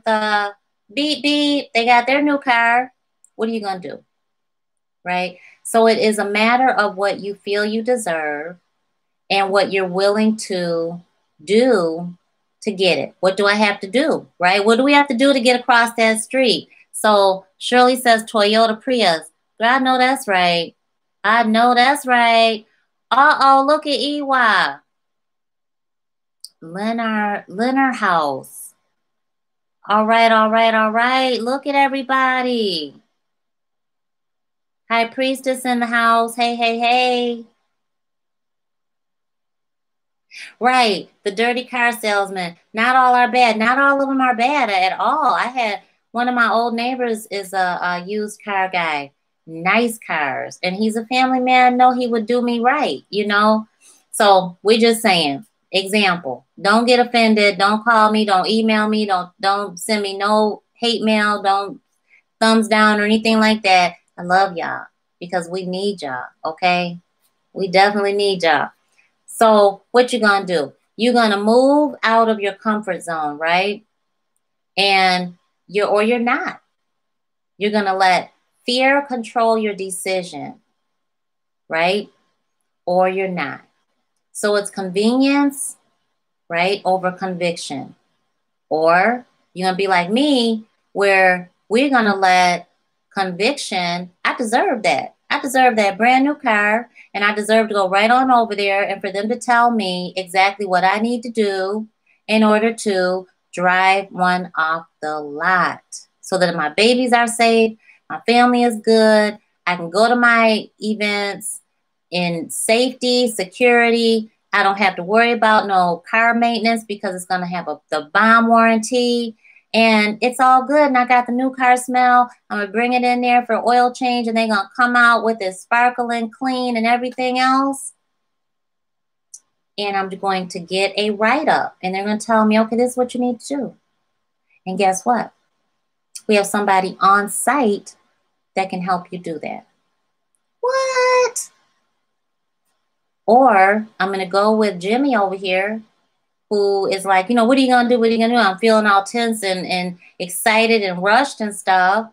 beep, beep. They got their new car. What are you going to do? Right? So it is a matter of what you feel you deserve and what you're willing to do to get it. What do I have to do? Right? What do we have to do to get across that street? So Shirley says Toyota Prius. I know that's right. I know that's right. Uh-oh, look at EY. Leonard House. All right, all right, all right. Look at everybody. High Priestess in the house. Hey, hey, hey. Right. The dirty car salesman. Not all are bad. Not all of them are bad at all. I had one of my old neighbors is a used car guy. Nice cars. And he's a family man. No, he would do me right, So we're just saying, example, don't get offended. Don't call me. Don't email me. Don't send me no hate mail. Don't thumbs down or anything like that. I love y'all because we need y'all, okay? We definitely need y'all. So what you gonna do? You're gonna move out of your comfort zone, right? And you're not. You're gonna let fear control your decision, right? Or you're not. So it's convenience, right, over conviction. Or you're gonna be like me, where we're gonna let conviction, I deserve that. I deserve that brand new car, and I deserve to go right on over there and for them to tell me exactly what I need to do in order to drive one off the lot so that my babies are safe, my family is good, I can go to my events in safety, security. I don't have to worry about no car maintenance because it's going to have the bomb warranty. And it's all good. And I got the new car smell. I'm going to bring it in there for oil change. And they're going to come out with it sparkling clean and everything else. And I'm going to get a write-up. And they're going to tell me, okay, this is what you need to do. And guess what? We have somebody on site that can help you do that. What? Or I'm going to go with Jimmy over here, who is like, what are you going to do? What are you going to do? I'm feeling all tense and excited and rushed and stuff.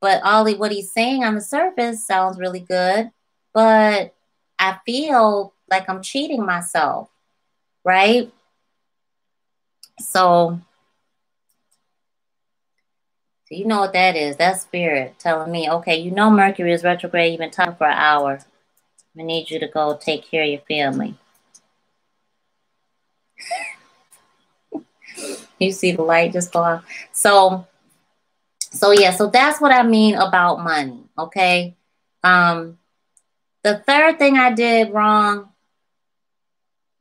But what he's saying on the surface sounds really good. But I feel like I'm cheating myself, right? So you know what that is. That's spirit telling me, okay, Mercury is retrograde. You've been talking for an hour. I need you to go take care of your family. You see the light just go off. So yeah, so that's what I mean about money, okay? The third thing I did wrong,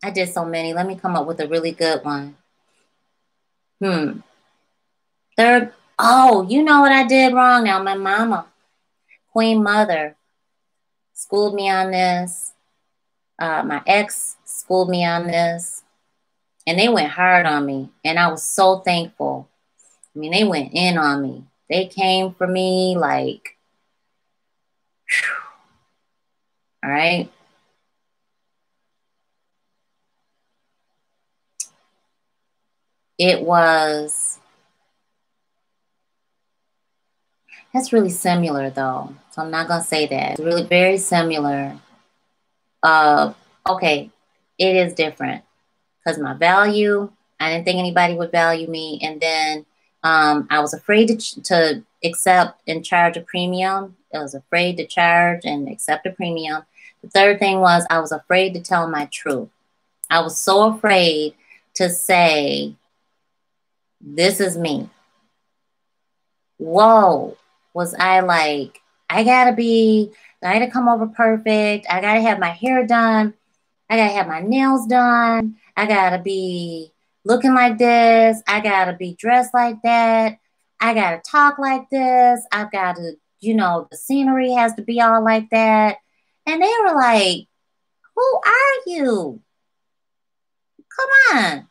I did so many. Let me come up with a really good one. Third, you know what I did wrong now? My mama, Queen Mother, schooled me on this. My ex schooled me on this. And they went hard on me. And I was so thankful. I mean, they went in on me. They came for me like, whew. All right. That's really similar though. So I'm not going to say that. It's really very similar. Okay, it is different. Because my value, I didn't think anybody would value me. And then I was afraid to accept and charge a premium. I was afraid to charge and accept a premium. The third thing was I was afraid to tell my truth. I was so afraid to say, this is me. Whoa, was I like, I got to come over perfect. I got to have my hair done. I got to have my nails done. I got to be looking like this. I got to be dressed like that. I got to talk like this. I've got to, you know, the scenery has to be all like that. And they were like, who are you? Come on.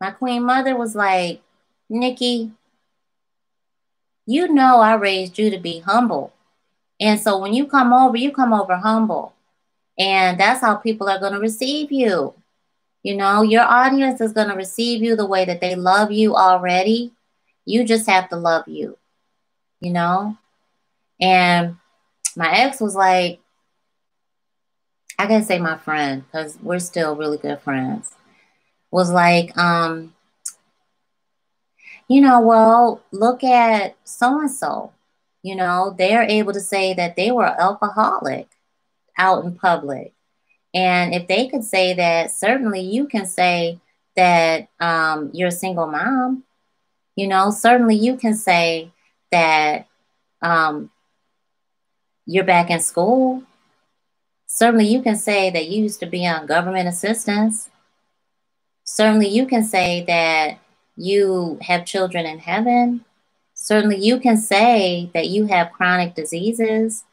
My queen mother was like, Nikki, you know I raised you to be humble. And so when you come over humble. And that's how people are going to receive you. You know, your audience is going to receive you the way that they love you already. You just have to love you, you know? And my ex was like, I can say my friend, because we're still really good friends, was like, you know, well, look at so-and-so. You know, they're able to say that they were alcoholic out in public. And if they could say that, certainly you can say that you're a single mom. You know, certainly you can say that you're back in school. Certainly you can say that you used to be on government assistance. Certainly you can say that you have children in heaven. Certainly you can say that you have chronic diseases.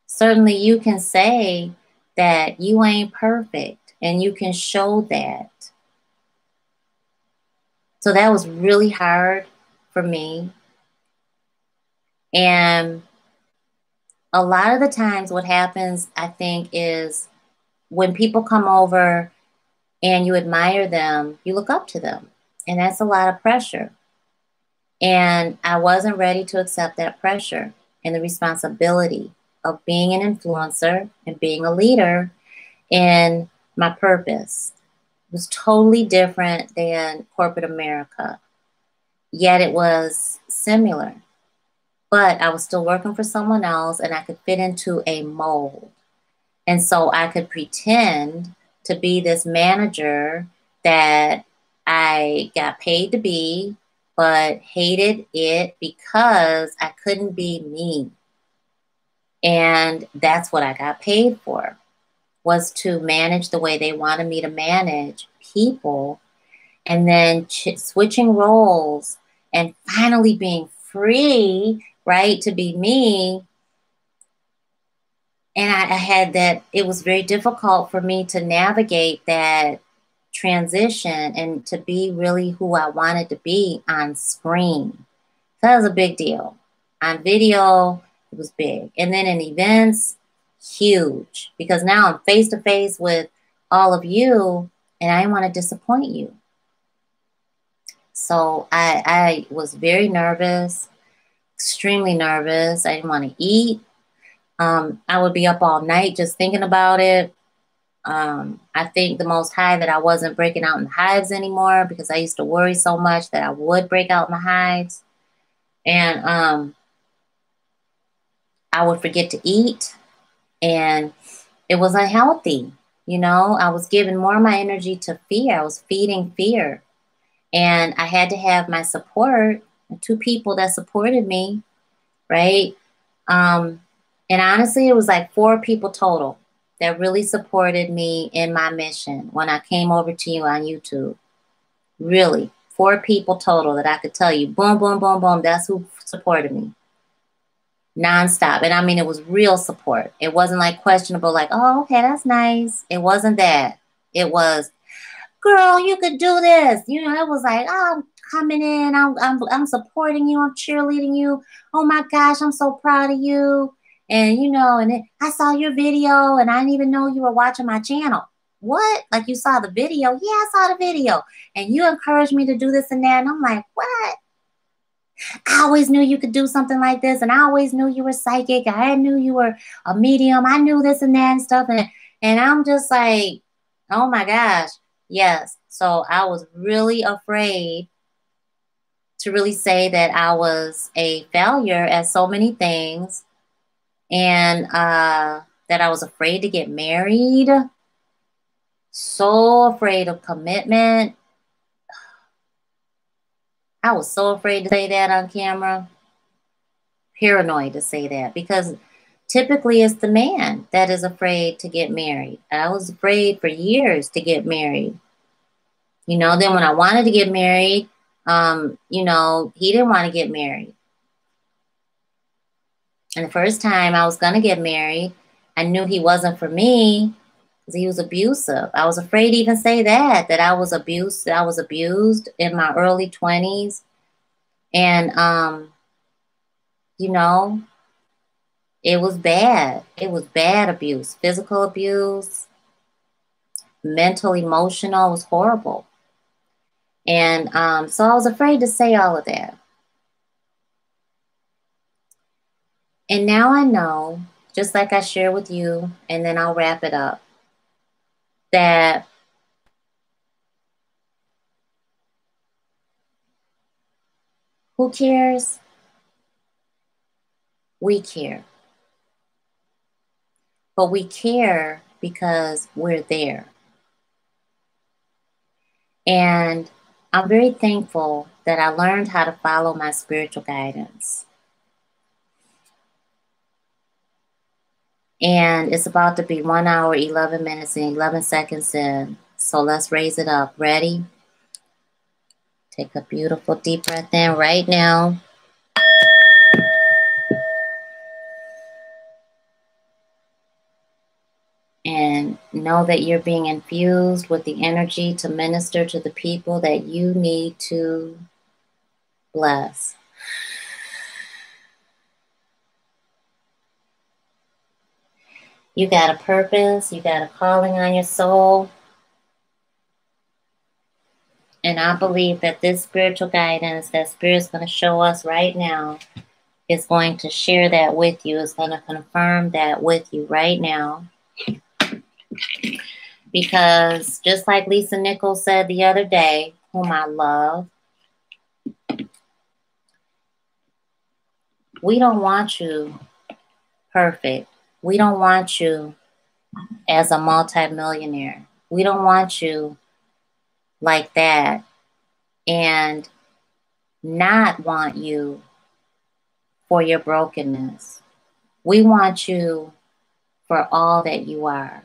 Certainly you can say that you ain't perfect, and you can show that. So that was really hard for me. And a lot of the times what happens, I think, is when people come over and you admire them, you look up to them. And that's a lot of pressure. And I wasn't ready to accept that pressure and the responsibility of being an influencer and being a leader in my purpose. It was totally different than corporate America, yet it was similar. But I was still working for someone else, and I could fit into a mold. And so I could pretend to be this manager that I got paid to be, but hated it because I couldn't be me. And that's what I got paid for, was to manage the way they wanted me to manage people, and then switching roles and finally being free, right, to be me. And I had that, it was very difficult for me to navigate that transition and to be really who I wanted to be on screen. So that was a big deal. On video, it was big. And then in events, huge. Because now I'm face to face with all of you, and I didn't want to disappoint you. So I was very nervous, extremely nervous. I didn't want to eat. I would be up all night just thinking about it. I think the most high that I wasn't breaking out in hives anymore, because I used to worry so much that I would break out in the hives. And I would forget to eat, and it was unhealthy. You know, I was giving more of my energy to fear. I was feeding fear. And I had to have my support, 2 people that supported me, right? And honestly, it was like 4 people total that really supported me in my mission when I came over to you on YouTube. Really, 4 people total that I could tell you, boom, boom, boom, boom. That's who supported me. Nonstop. And I mean, it was real support. It wasn't like questionable, like, oh, okay, that's nice. It wasn't that. It was, girl, you could do this. You know, it was like, oh, I'm coming in. I'm supporting you. I'm cheerleading you. Oh my gosh, I'm so proud of you. And, you know, and I saw your video and I didn't even know you were watching my channel. What? Like, you saw the video? Yeah, I saw the video. And you encouraged me to do this and that. And I'm like, what? I always knew you could do something like this. And I always knew you were psychic. I knew you were a medium. I knew this and that and stuff. And I'm just like, oh my gosh. Yes. So I was really afraid to really say that I was a failure at so many things, and that I was afraid to get married. So afraid of commitment. I was so afraid to say that on camera. Paranoid to say that, because typically it's the man that is afraid to get married. I was afraid for years to get married. You know, then when I wanted to get married, You know, he didn't want to get married. And the first time I was going to get married, I knew he wasn't for me because he was abusive. I was afraid to even say that I was abused. I was abused in my early 20s. And, you know, it was bad. It was bad abuse, physical abuse, mental, emotional. It was horrible. And so I was afraid to say all of that. And now I know, just like I share with you, and then I'll wrap it up, that who cares? We care. But we care because we're there. And I'm very thankful that I learned how to follow my spiritual guidance. And it's about to be 1 hour, 11 minutes, and 11 seconds in. So let's raise it up. Ready? Take a beautiful deep breath in right now. And know that you're being infused with the energy to minister to the people that you need to bless. You got a purpose. You got a calling on your soul. And I believe that this spiritual guidance that Spirit's going to show us right now is going to share that with you. It's going to confirm that with you right now. Because just like Lisa Necole said the other day, whom I love, we don't want you perfect. We don't want you as a multimillionaire. We don't want you like that and not want you for your brokenness. We want you for all that you are.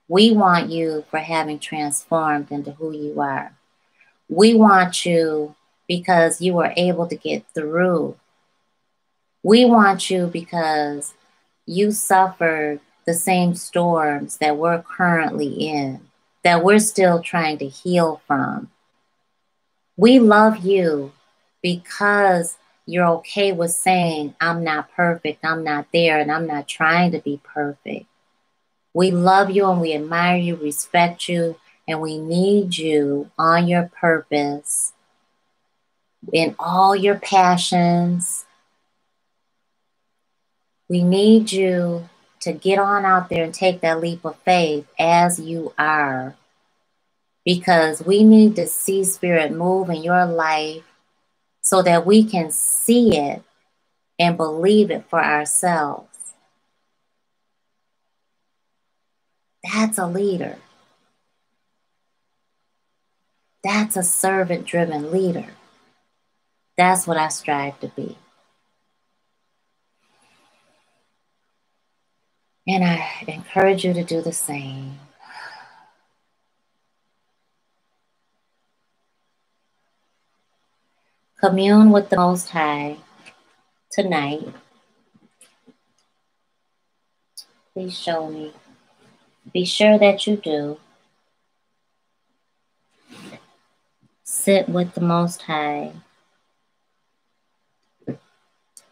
We want you for having transformed into who you are. We want you because you were able to get through. We want you because you suffered the same storms that we're currently in, that we're still trying to heal from. We love you because you're okay with saying, I'm not perfect, I'm not there, and I'm not trying to be perfect. We love you and we admire you, respect you, and we need you on your purpose, in all your passions. We need you to get on out there and take that leap of faith as you are, because we need to see Spirit move in your life so that we can see it and believe it for ourselves. That's a leader. That's a servant-driven leader. That's what I strive to be. And I encourage you to do the same. Commune with the Most High tonight. Please show me. Be sure that you do. Sit with the Most High,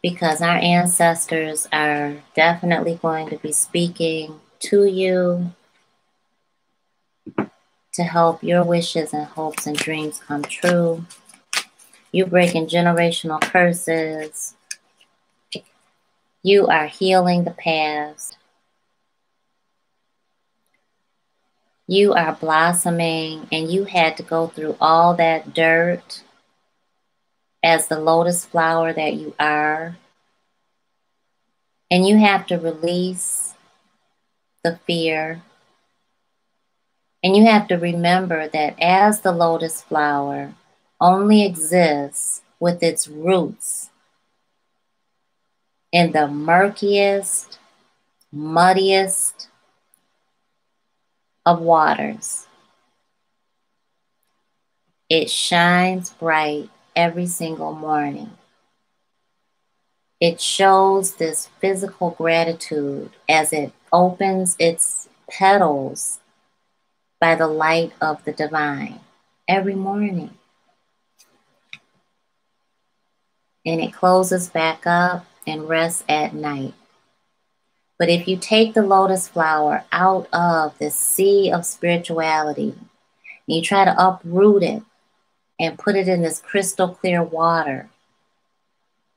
because our ancestors are definitely going to be speaking to you to help your wishes and hopes and dreams come true. You're breaking generational curses. You are healing the past. You are blossoming, and you had to go through all that dirt as the lotus flower that you are. And you have to release the fear. And you have to remember that as the lotus flower only exists with its roots in the murkiest, muddiest of waters, it shines bright every single morning. It shows this physical gratitude as it opens its petals by the light of the divine every morning. And it closes back up and rests at night. But if you take the lotus flower out of the sea of spirituality, and you try to uproot it and put it in this crystal clear water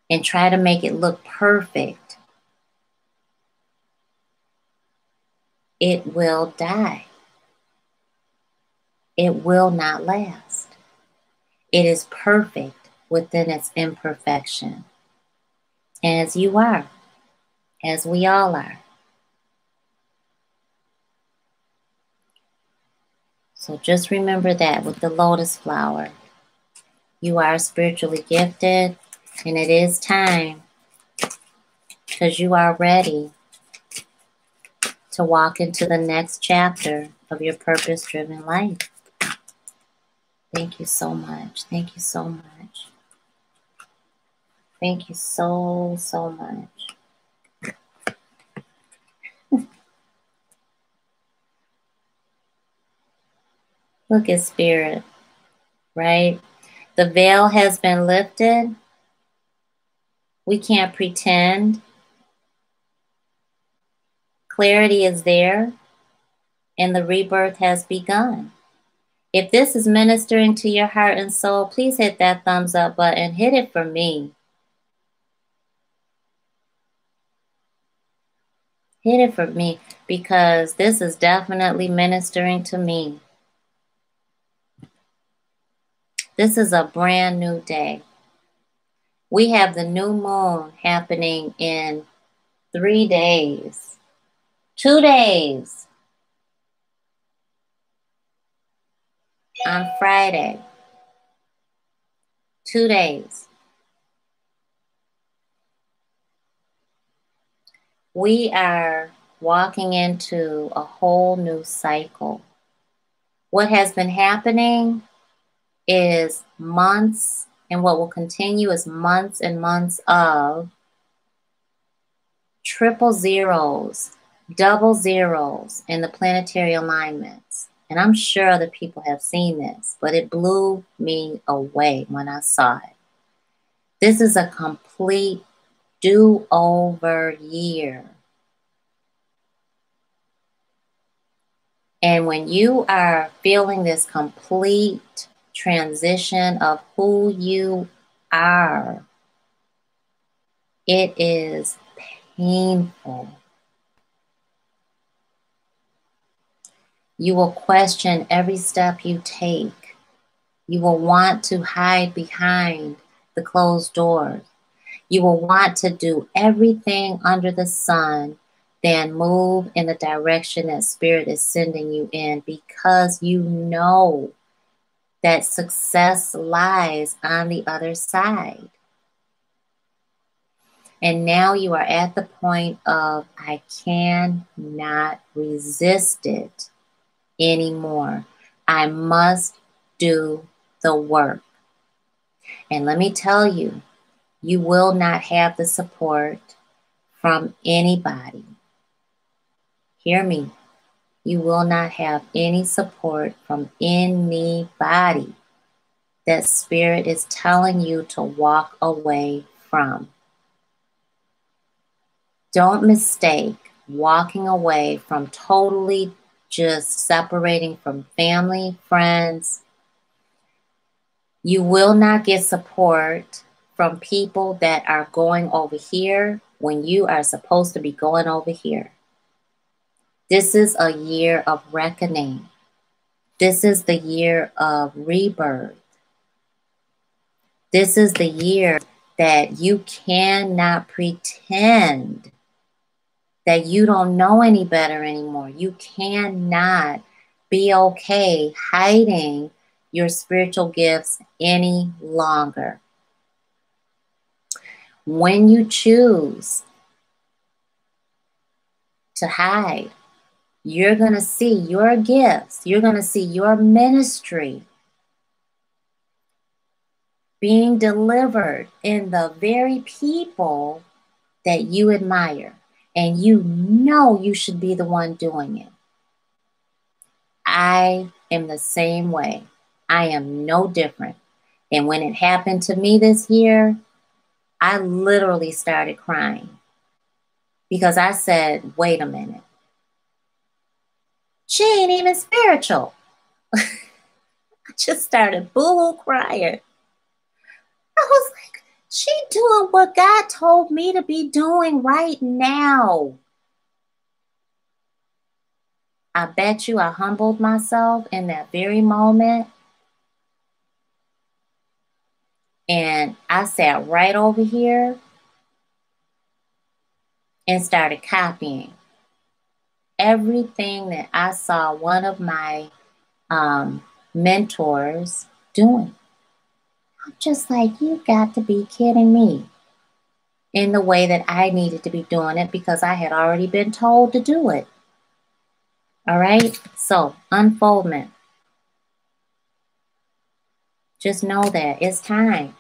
and try to make it look perfect, it will die. It will not last. It is perfect within its imperfection, as you are, as we all are. So just remember that with the lotus flower, you are spiritually gifted, and it is time, because you are ready to walk into the next chapter of your purpose-driven life. Thank you so much. Thank you so much. Thank you so, so much. Look at Spirit, right? The veil has been lifted. We can't pretend. Clarity is there, and the rebirth has begun. If this is ministering to your heart and soul, please hit that thumbs up button. Hit it for me. Hit it for me, because this is definitely ministering to me. This is a brand new day. We have the new moon happening in 3 days. 2 days. On Friday. 2 days. We are walking into a whole new cycle. What has been happening is months, and what will continue is months and months of triple zeros, double zeros in the planetary alignments. And I'm sure other people have seen this, but it blew me away when I saw it. This is a complete do-over year. And when you are feeling this complete transition of who you are, it is painful. You will question every step you take. You will want to hide behind the closed doors. You will want to do everything under the sun than move in the direction that Spirit is sending you in, because you know that success lies on the other side. And now you are at the point of, I cannot resist it anymore. I must do the work. And let me tell you, you will not have the support from anybody. Hear me. You will not have any support from anybody that Spirit is telling you to walk away from. Don't mistake walking away from totally just separating from family, friends. You will not get support from people that are going over here when you are supposed to be going over here. This is a year of reckoning. This is the year of rebirth. This is the year that you cannot pretend that you don't know any better anymore. You cannot be okay hiding your spiritual gifts any longer. When you choose to hide, you're going to see your gifts. You're going to see your ministry being delivered in the very people that you admire, and you know you should be the one doing it. I am the same way. I am no different. And when it happened to me this year, I literally started crying because I said, wait a minute. She ain't even spiritual. I just started boo-hoo crying. I was like, she doing what God told me to be doing right now. I bet you I humbled myself in that very moment. And I sat right over here and started copying everything that I saw one of my mentors doing. I'm just like, you got to be kidding me, in the way that I needed to be doing it because I had already been told to do it. All right? So, unfoldment. Just know that it's time.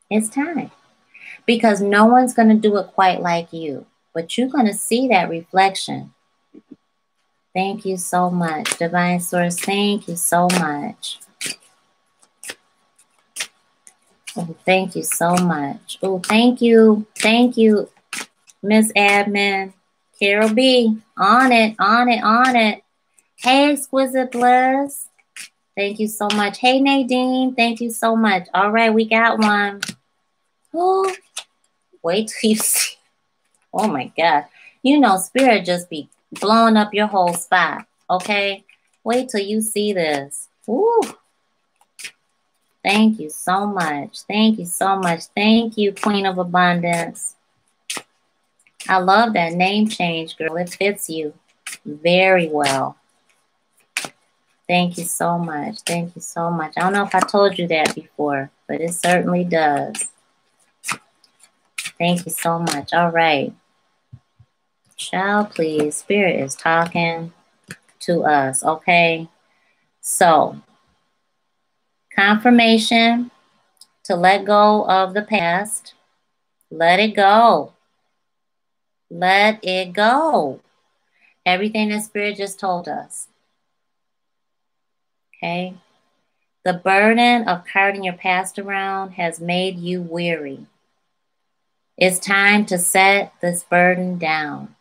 It's time. Because no one's going to do it quite like you. But you're going to see that reflection. Thank you so much, Divine Source. Thank you so much. Oh, thank you so much. Oh, thank you. Thank you, Miss Admin. Carol B. On it, on it, on it. Hey, Exquisite Bliss. Thank you so much. Hey, Nadine. Thank you so much. All right, we got one. Oh, wait till you see. Oh, my God. You know, Spirit just be blowing up your whole spot, okay? Wait till you see this. Ooh. Thank you so much. Thank you so much. Thank you, Queen of Abundance. I love that name change, girl. It fits you very well. Thank you so much. Thank you so much. I don't know if I told you that before, but it certainly does. Thank you so much. All right. Child, please. Spirit is talking to us, okay? So, confirmation to let go of the past. Let it go. Let it go. Everything that Spirit just told us. Okay? The burden of carrying your past around has made you weary. It's time to set this burden down.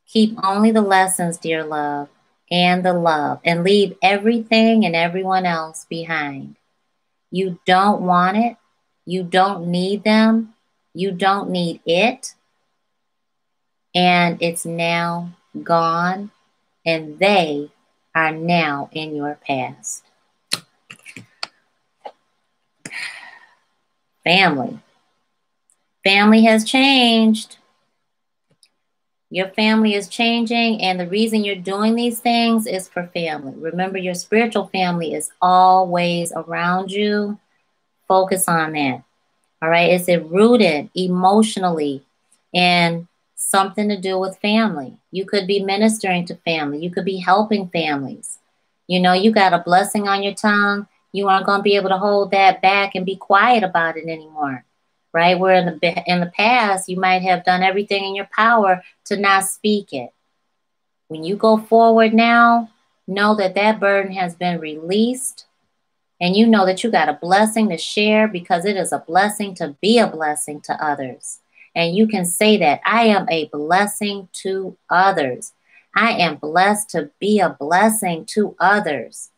Keep only the lessons, dear love, and the love, and leave everything and everyone else behind. You don't want it. You don't need them. You don't need it. And it's now gone, and they are now in your past. Family. Family has changed. Your family is changing, and the reason you're doing these things is for family. Remember, your spiritual family is always around you. Focus on that. All right? Is it rooted emotionally in something to do with family? You could be ministering to family. You could be helping families. You know, you got a blessing on your tongue. You aren't going to be able to hold that back and be quiet about it anymore. Right? Where in the past, you might have done everything in your power to not speak it. When you go forward now, know that that burden has been released. And you know that you got a blessing to share, because it is a blessing to be a blessing to others. And you can say that I am a blessing to others. I am blessed to be a blessing to others.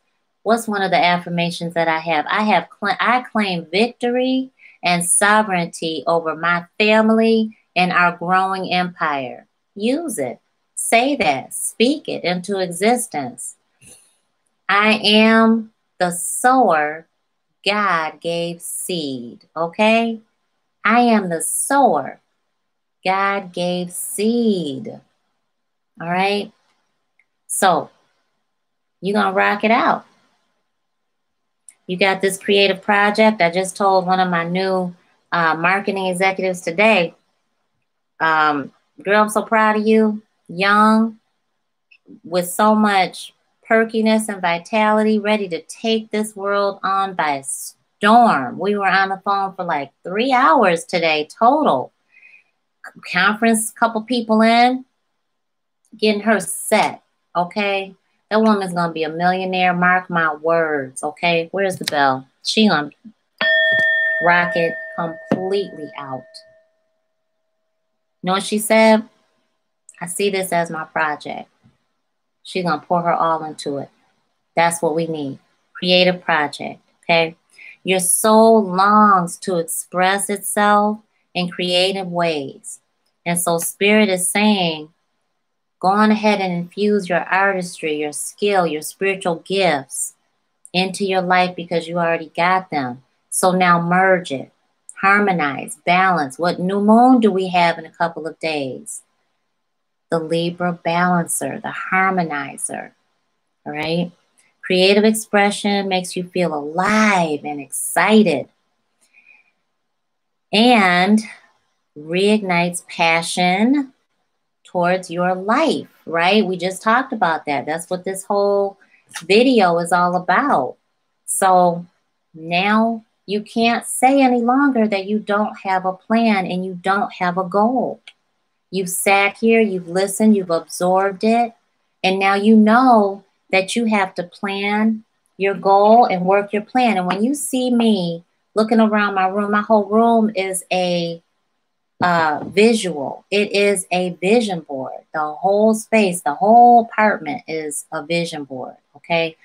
What's one of the affirmations that I have? I claim victory and sovereignty over my family and our growing empire. Use it. Say that. Speak it into existence. I am the sower God gave seed. Okay? I am the sower God gave seed. All right? So, you're going to rock it out. You got this creative project. I just told one of my new marketing executives today, girl, I'm so proud of you. Young, with so much perkiness and vitality, ready to take this world on by storm. We were on the phone for like 3 hours today total. Conference, couple people in, getting her set, okay? That woman's going to be a millionaire, mark my words, okay? Where's the bell? She going to rock it completely out. You know what she said? I see this as my project. She's going to pour her all into it. That's what we need. Creative project, okay? Your soul longs to express itself in creative ways. And so Spirit is saying, go on ahead and infuse your artistry, your skill, your spiritual gifts into your life because you already got them. So now merge it, harmonize, balance. What new moon do we have in a couple of days? The Libra balancer, the harmonizer, all right? Creative expression makes you feel alive and excited and reignites passion towards your life, right? We just talked about that. That's what this whole video is all about. So now you can't say any longer that you don't have a plan and you don't have a goal. You've sat here, you've listened, you've absorbed it, and now you know that you have to plan your goal and work your plan. And when you see me looking around my room, my whole room is a visual. It is a vision board. The whole space, the whole apartment is a vision board, okay?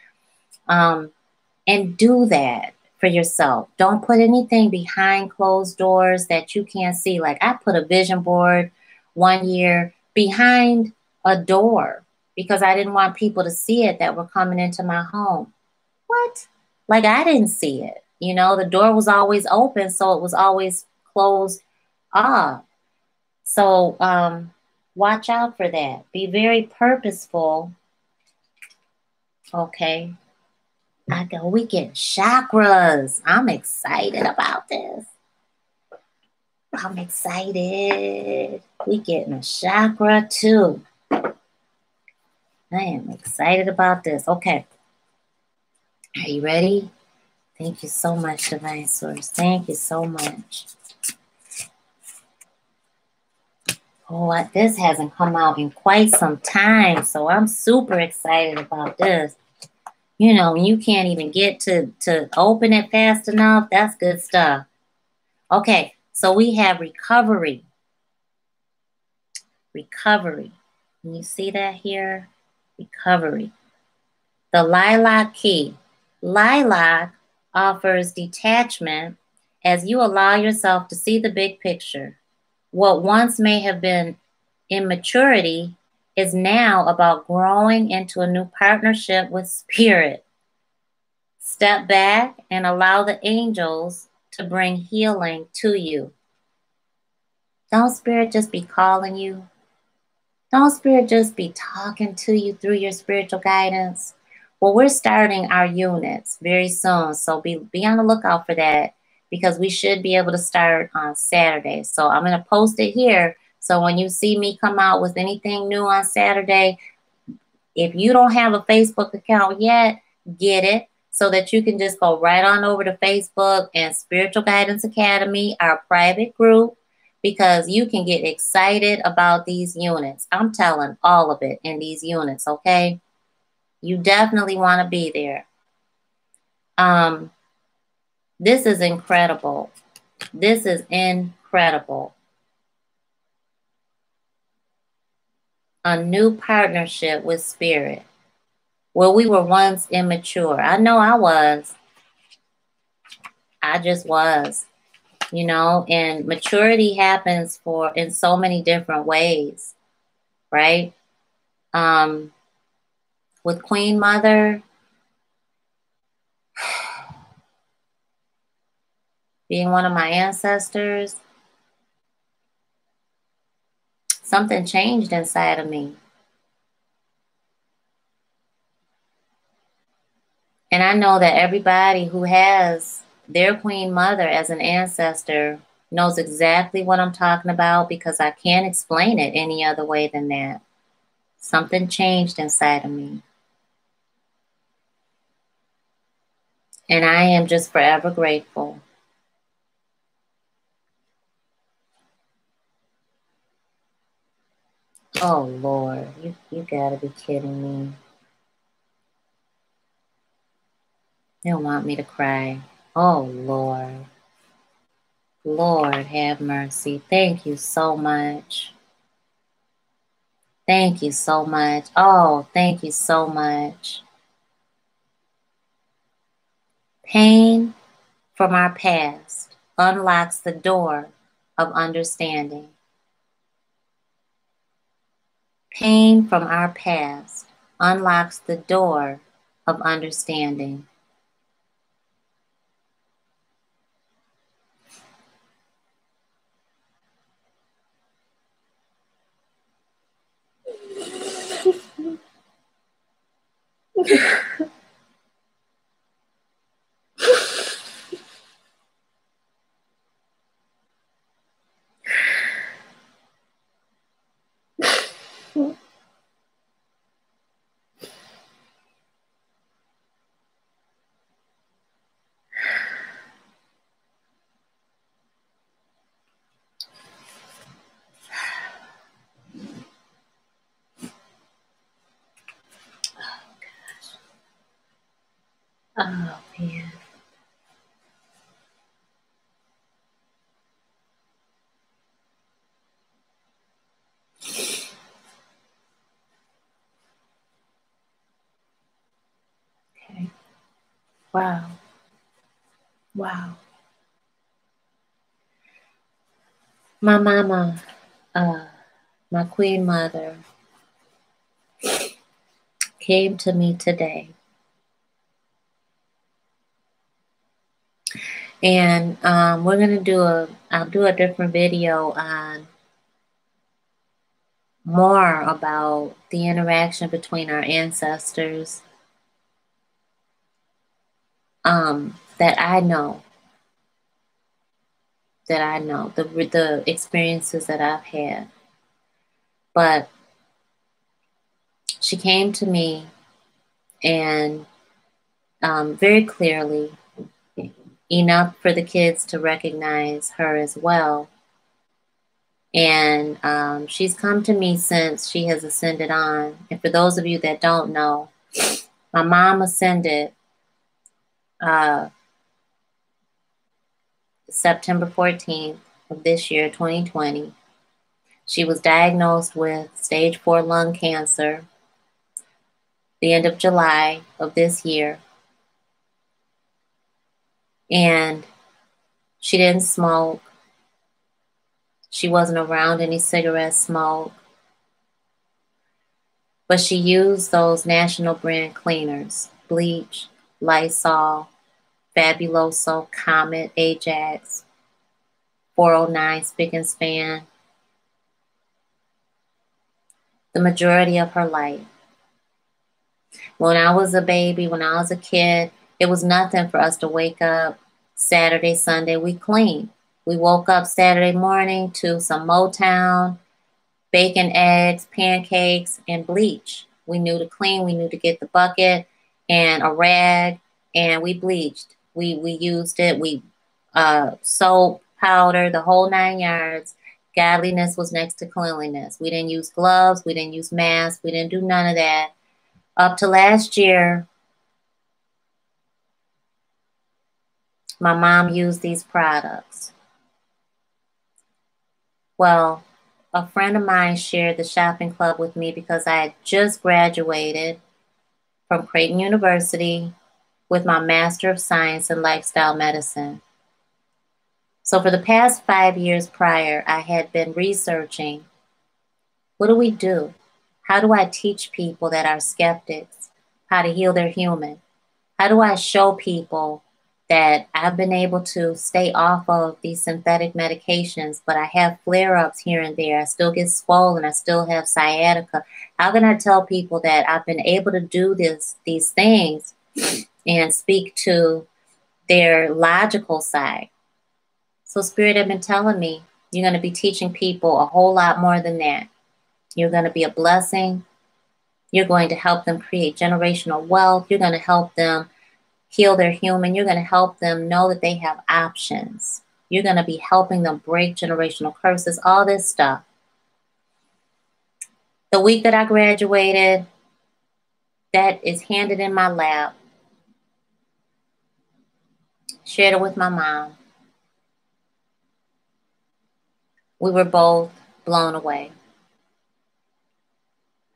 And do that for yourself. Don't put anything behind closed doors that you can't see. Like I put a vision board one year behind a door because I didn't want people to see it that were coming into my home. What? Like I didn't see it. You know, the door was always open, so it was always closed off. So watch out for that. Be very purposeful. Okay. We get chakras. I'm excited about this. I'm excited. We getting a chakra too. I am excited about this. Okay. Are you ready? Thank you so much, Divine Source. Thank you so much. Oh, this hasn't come out in quite some time, so I'm super excited about this. You know, when you can't even get to open it fast enough, that's good stuff. Okay, so we have recovery. Recovery. Can you see that here? Recovery. The lilac key. Lilac offers detachment as you allow yourself to see the big picture. What once may have been immaturity is now about growing into a new partnership with Spirit. Step back and allow the angels to bring healing to you. Don't Spirit just be calling you? Don't Spirit just be talking to you through your spiritual guidance? Well, we're starting our units very soon, so be on the lookout for that because we should be able to start on Saturday. So I'm going to post it here. So when you see me come out with anything new on Saturday, if you don't have a Facebook account yet, get it so that you can just go right on over to Facebook and Spiritual Guidance Academy, our private group, because you can get excited about these units. I'm telling all of it in these units, okay? You definitely want to be there. This is incredible. This is incredible. A new partnership with Spirit. Well, we were once immature. I know I was. I just was. You know, and maturity happens in so many different ways, right? With Queen Mother, being one of my ancestors, something changed inside of me. And I know that everybody who has their Queen Mother as an ancestor knows exactly what I'm talking about because I can't explain it any other way than that. Something changed inside of me. And I am just forever grateful. Oh, Lord, you gotta be kidding me. They don't want me to cry. Oh, Lord. Lord, have mercy. Thank you so much. Thank you so much. Oh, thank you so much. Pain from our past unlocks the door of understanding. Pain from our past unlocks the door of understanding. Oh, man. Okay. Wow. Wow. My mama, my queen mother, came to me today. And we're going to I'll do a different video on more about the interaction between our ancestors that I know, the experiences that I've had. But she came to me and very clearly, enough for the kids to recognize her as well. And she's come to me since she has ascended on. And for those of you that don't know, my mom ascended September 14th of this year, 2020. She was diagnosed with stage 4 lung cancer the end of July of this year. And she didn't smoke. She wasn't around any cigarette smoke. But she used those national brand cleaners, bleach, Lysol, Fabuloso, Comet, Ajax, 409, Spick and Span, the majority of her life. When I was a baby, when I was a kid, it was nothing for us to wake up Saturday, Sunday, we cleaned. We woke up Saturday morning to some Motown, bacon, eggs, pancakes, and bleach. We knew to clean. We knew to get the bucket and a rag, and we bleached. We used it. We soap, powder, the whole 9 yards. Godliness was next to cleanliness. We didn't use gloves. We didn't use masks. We didn't do none of that. Up to last year, my mom used these products. Well, a friend of mine shared the shopping club with me because I had just graduated from Creighton University with my Master of Science in Lifestyle Medicine. So for the past 5 years prior, I had been researching, what do we do? How do I teach people that are skeptics how to heal their human? How do I show people that I've been able to stay off of these synthetic medications, but I have flare-ups here and there. I still get swollen. I still have sciatica. How can I tell people that I've been able to do these things and speak to their logical side? So Spirit had been telling me, you're going to be teaching people a whole lot more than that. You're going to be a blessing. You're going to help them create generational wealth. You're going to help them heal their human. You're going to help them know that they have options. You're going to be helping them break generational curses, all this stuff. The week that I graduated, that is handed in my lap. Shared it with my mom. We were both blown away.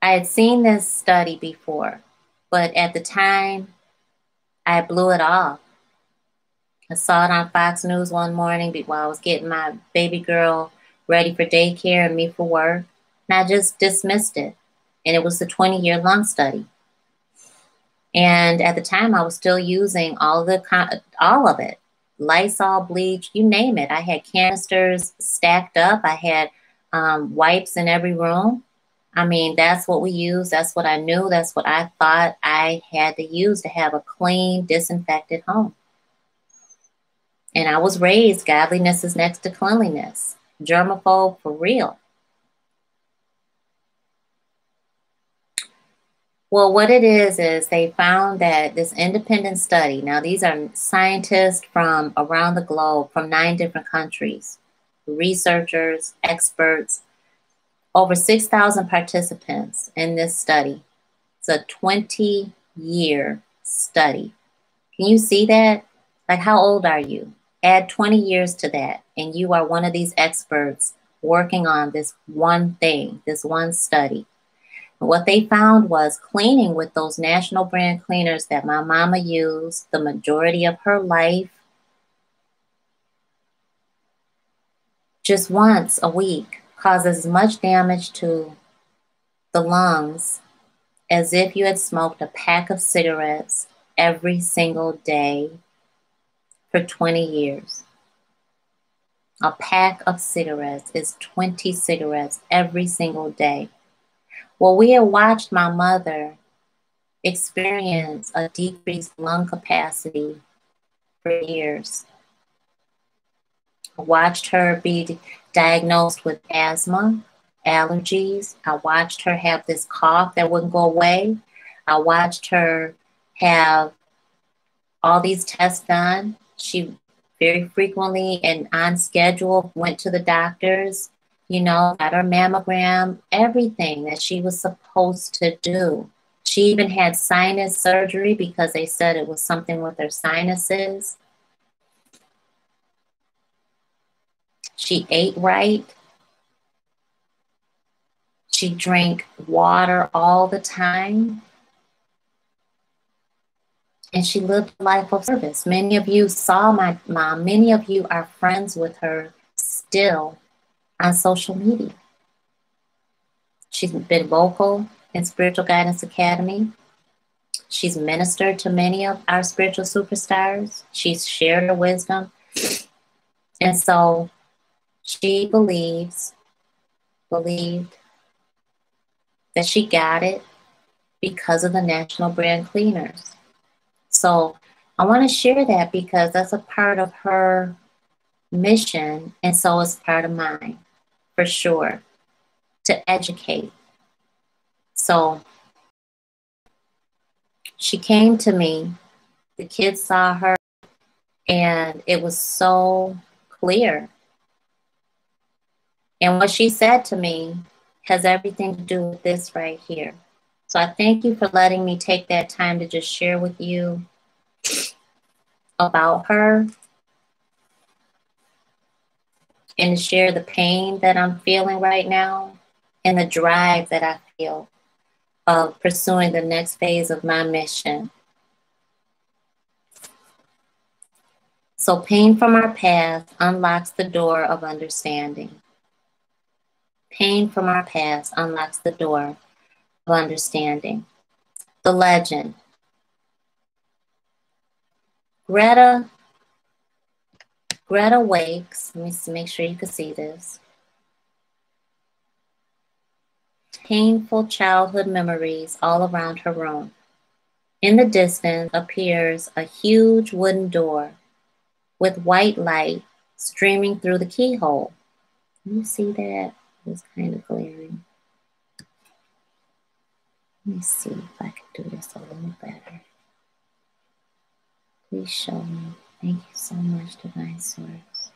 I had seen this study before, but at the time, I blew it off. I saw it on Fox News one morning while I was getting my baby girl ready for daycare and me for work, and I just dismissed it. And it was the 20-year lung study. And at the time, I was still using all of it. Lysol, bleach, you name it. I had canisters stacked up. I had wipes in every room. I mean, that's what we used. That's what I knew. That's what I thought I had to use to have a clean, disinfected home. And I was raised, godliness is next to cleanliness. Germaphobe for real. Well, what it is they found that this independent study, now these are scientists from around the globe, from 9 different countries, researchers, experts, over 6,000 participants in this study. It's a 20-year study. Can you see that? Like, how old are you? Add 20 years to that, and you are one of these experts working on this one thing, this one study. And what they found was cleaning with those national brand cleaners that my mama used the majority of her life, just once a week, causes as much damage to the lungs as if you had smoked a pack of cigarettes every single day for 20 years. A pack of cigarettes is 20 cigarettes every single day. Well, we had watched my mother experience a decreased lung capacity for years. I watched her be diagnosed with asthma, allergies. I watched her have this cough that wouldn't go away. I watched her have all these tests done. She very frequently and on schedule went to the doctors, you know, got her mammogram, everything that she was supposed to do. She even had sinus surgery because they said it was something with her sinuses. She ate right. She drank water all the time. And she lived a life of service. Many of you saw my mom. Many of you are friends with her still on social media. She's been vocal in Spiritual Guidance Academy. She's ministered to many of our spiritual superstars. She's shared her wisdom. And so she believed that she got it because of the national brand cleaners. So I want to share that because that's a part of her mission, and so it's part of mine, for sure, to educate. So she came to me, the kids saw her, and it was so clear. And what she said to me has everything to do with this right here. So I thank you for letting me take that time to just share with you about her and to share the pain that I'm feeling right now and the drive that I feel of pursuing the next phase of my mission. So pain from our past unlocks the door of understanding. Pain from our past unlocks the door of understanding. The legend. Greta wakes. Let me make sure you can see this. Painful childhood memories all around her room. In the distance appears a huge wooden door with white light streaming through the keyhole. Can you see that? It's kind of glaring. Let me see if I can do this a little better. Please show me. Thank you so much, Divine Source.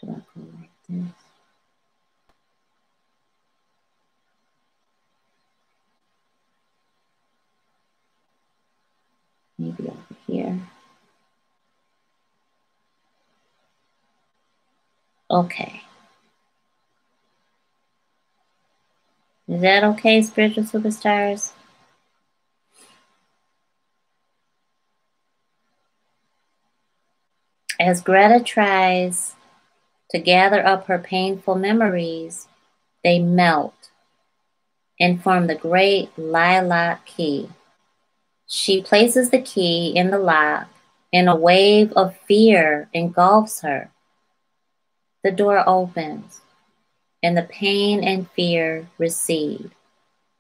Do I go like this? Maybe over here. Okay. Is that okay, spiritual superstars? As Greta tries to gather up her painful memories, they melt and form the great lilac key. She places the key in the lock, and a wave of fear engulfs her. The door opens, and the pain and fear recede.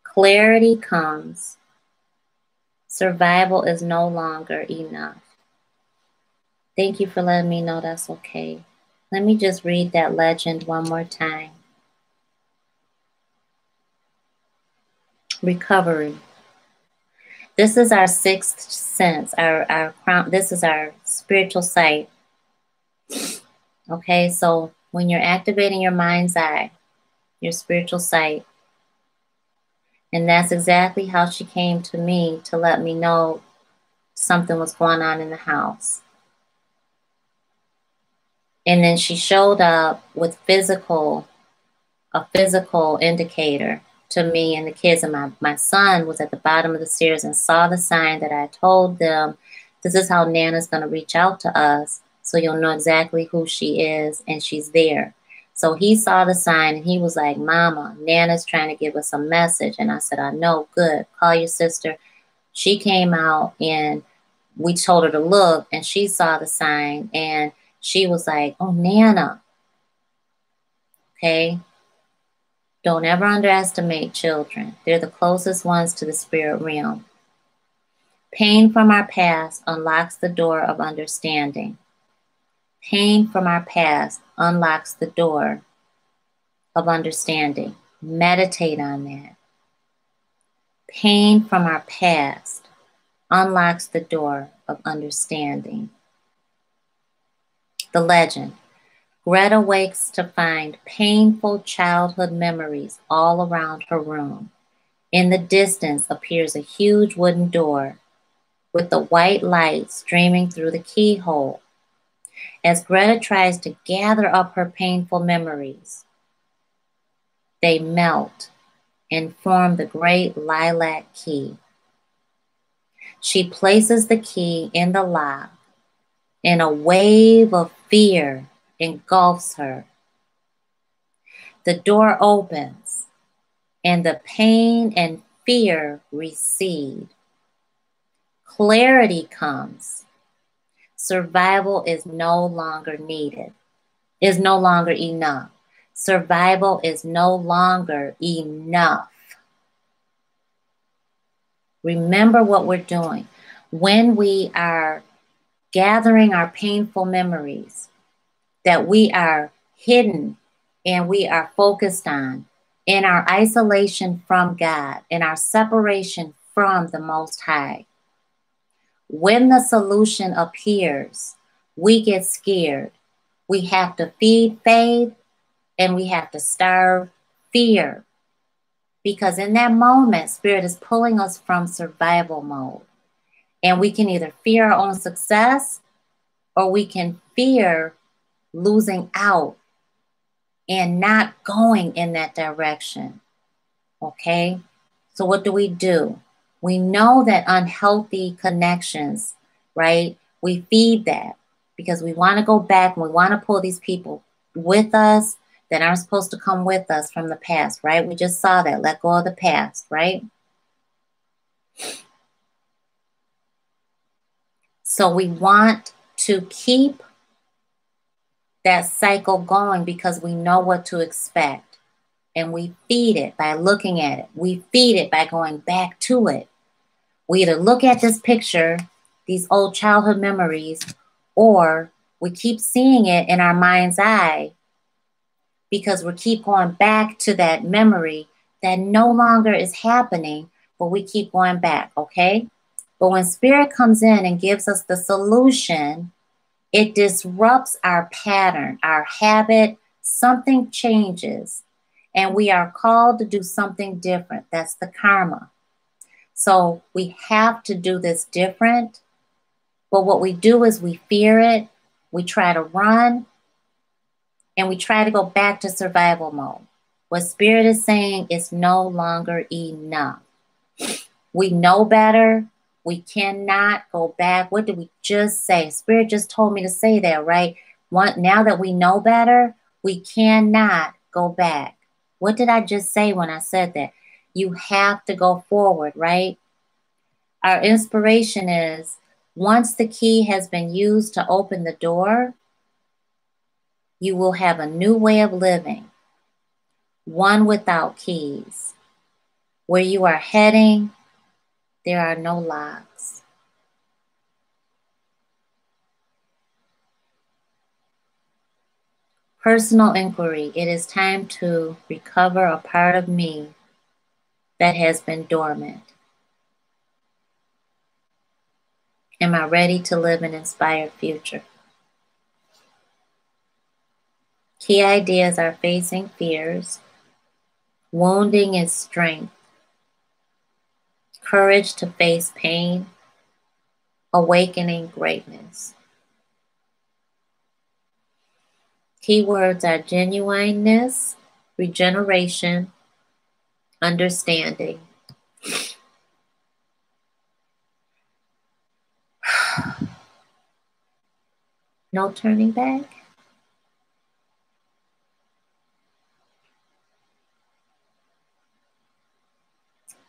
Clarity comes. Survival is no longer enough. Thank you for letting me know that's okay. Let me just read that legend one more time. Recovery. This is our sixth sense, our crown. This is our spiritual sight. Okay, so when you're activating your mind's eye, your spiritual sight, and that's exactly how she came to me to let me know something was going on in the house. And then she showed up with a physical indicator to me and the kids. And my son was at the bottom of the stairs and saw the sign that I told them, this is how Nana's going to reach out to us, so you'll know exactly who she is and she's there. So he saw the sign and he was like, Mama, Nana's trying to give us a message. And I said, I know, good. Call your sister. She came out and we told her to look, and she saw the sign and she was like, oh, Nana. Okay. Don't ever underestimate children. They're the closest ones to the spirit realm. Pain from our past unlocks the door of understanding. Pain from our past unlocks the door of understanding. Meditate on that. Pain from our past unlocks the door of understanding. The legend. Greta wakes to find painful childhood memories all around her room. In the distance appears a huge wooden door with the white light streaming through the keyhole. As Greta tries to gather up her painful memories, they melt and form the great lilac key. She places the key in the lock, and a wave of fear engulfs her. The door opens, and the pain and fear recede. Clarity comes. Survival is no longer needed, is no longer enough. Survival is no longer enough. Remember what we're doing. When we are gathering our painful memories that we are hidden and we are focused on, in our isolation from God, in our separation from the Most High, when the solution appears, we get scared. We have to feed faith and we have to starve fear. Because in that moment, Spirit is pulling us from survival mode. And we can either fear our own success or we can fear losing out and not going in that direction. Okay? So what do? We know that unhealthy connections, right? We feed that because we want to go back and we want to pull these people with us that aren't supposed to come with us from the past, right? We just saw that. Let go of the past, right? So we want to keep that cycle going because we know what to expect. And we feed it by looking at it. We feed it by going back to it. We either look at this picture, these old childhood memories, or we keep seeing it in our mind's eye because we keep going back to that memory that no longer is happening, but we keep going back, okay? But when Spirit comes in and gives us the solution, it disrupts our pattern, our habit. Something changes, and we are called to do something different. That's the karma. So we have to do this different. But what we do is we fear it, we try to run, and we try to go back to survival mode. What Spirit is saying is no longer enough. We know better. We cannot go back. What did we just say? Spirit just told me to say that, right? Now that we know better, we cannot go back. What did I just say when I said that? You have to go forward, right? Our inspiration is, once the key has been used to open the door, you will have a new way of living, one without keys. Where you are heading, there are no locks. Personal inquiry. It is time to recover a part of me that has been dormant. Am I ready to live an inspired future? Key ideas are facing fears. Wounding is strength. Courage to face pain. Awakening greatness. Keywords are genuineness, regeneration, understanding. No turning back.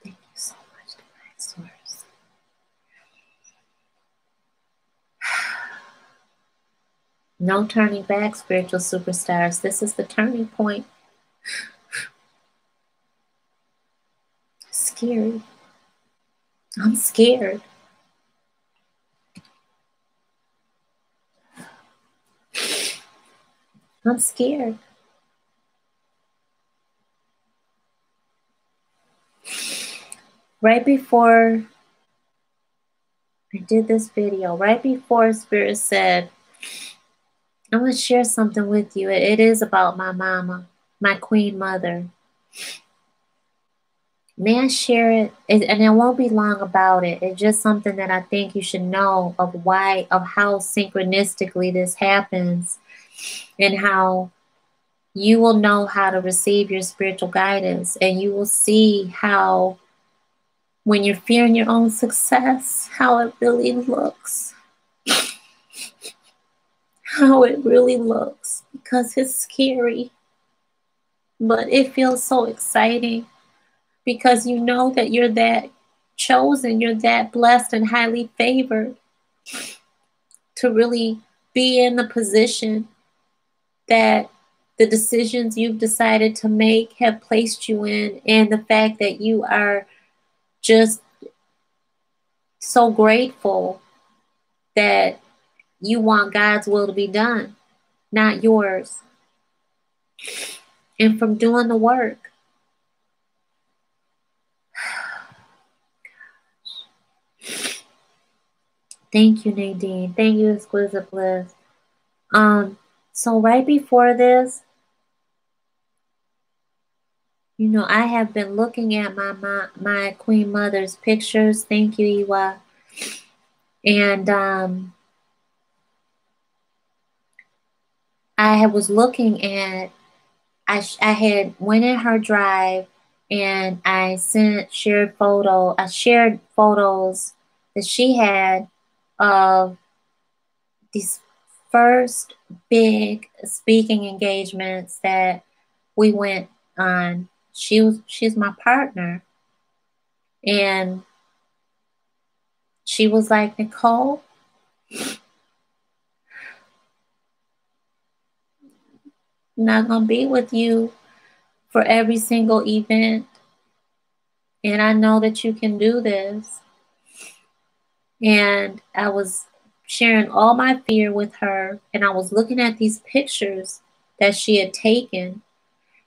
Thank you so much, Divine Source. No turning back, spiritual superstars. This is the turning point. Scary. I'm scared. I'm scared. Right before I did this video, right before Spirit said, I'm going to share something with you. It is about my mama, my queen mother. May I share it? And it won't be long about it. It's just something that I think you should know of how synchronistically this happens, and how you will know how to receive your spiritual guidance, and you will see how, when you're fearing your own success, how it really looks. How it really looks, because it's scary, but it feels so exciting, because you know that you're that chosen, you're that blessed and highly favored to really be in the position that the decisions you've decided to make have placed you in, and the fact that you are just so grateful that you want God's will to be done, not yours. And from doing the work. Thank you, Nadine. Thank you, Exquisite Bliss. So right before this, you know, I have been looking at my Queen Mother's pictures. Thank you, Iwa. And I was looking at, I had went in her drive, and I shared photos that she had of these first big speaking engagements that we went on. She's my partner, and she was like, Necole, I'm not gonna be with you for every single event, and I know that you can do this. And I was sharing all my fear with her, and I was looking at these pictures that she had taken.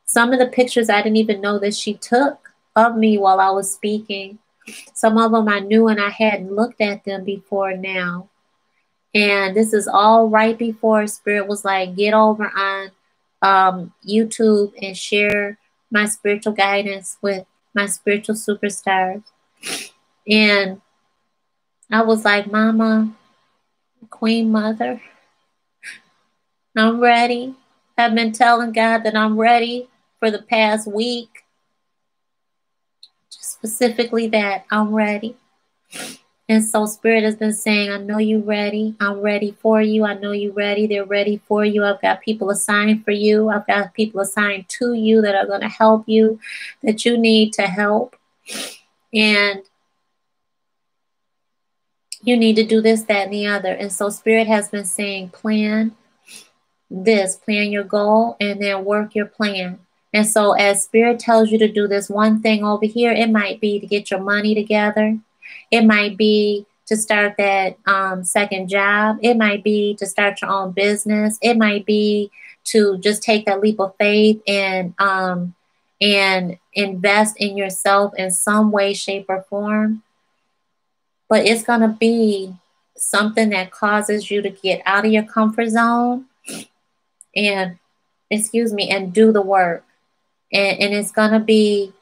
Some of the pictures I didn't even know that she took of me while I was speaking. Some of them I knew and I hadn't looked at them before now. And this is all right before Spirit was like, get over on YouTube and share my spiritual guidance with my spiritual superstars. And I was like, Mama, Queen Mother, I'm ready. I've been telling God that I'm ready for the past week. Just specifically that I'm ready. And so Spirit has been saying, I know you're ready. I'm ready for you. I know you're ready. They're ready for you. I've got people assigned for you. I've got people assigned to you that are going to help you, that you need to help. And you need to do this, that, and the other. And so Spirit has been saying, plan this, plan your goal, and then work your plan. And so as Spirit tells you to do this one thing over here, it might be to get your money together. It might be to start that second job. It might be to start your own business. It might be to just take that leap of faith and invest in yourself in some way, shape, or form. But it's going to be something that causes you to get out of your comfort zone and, and do the work. And it's going to be,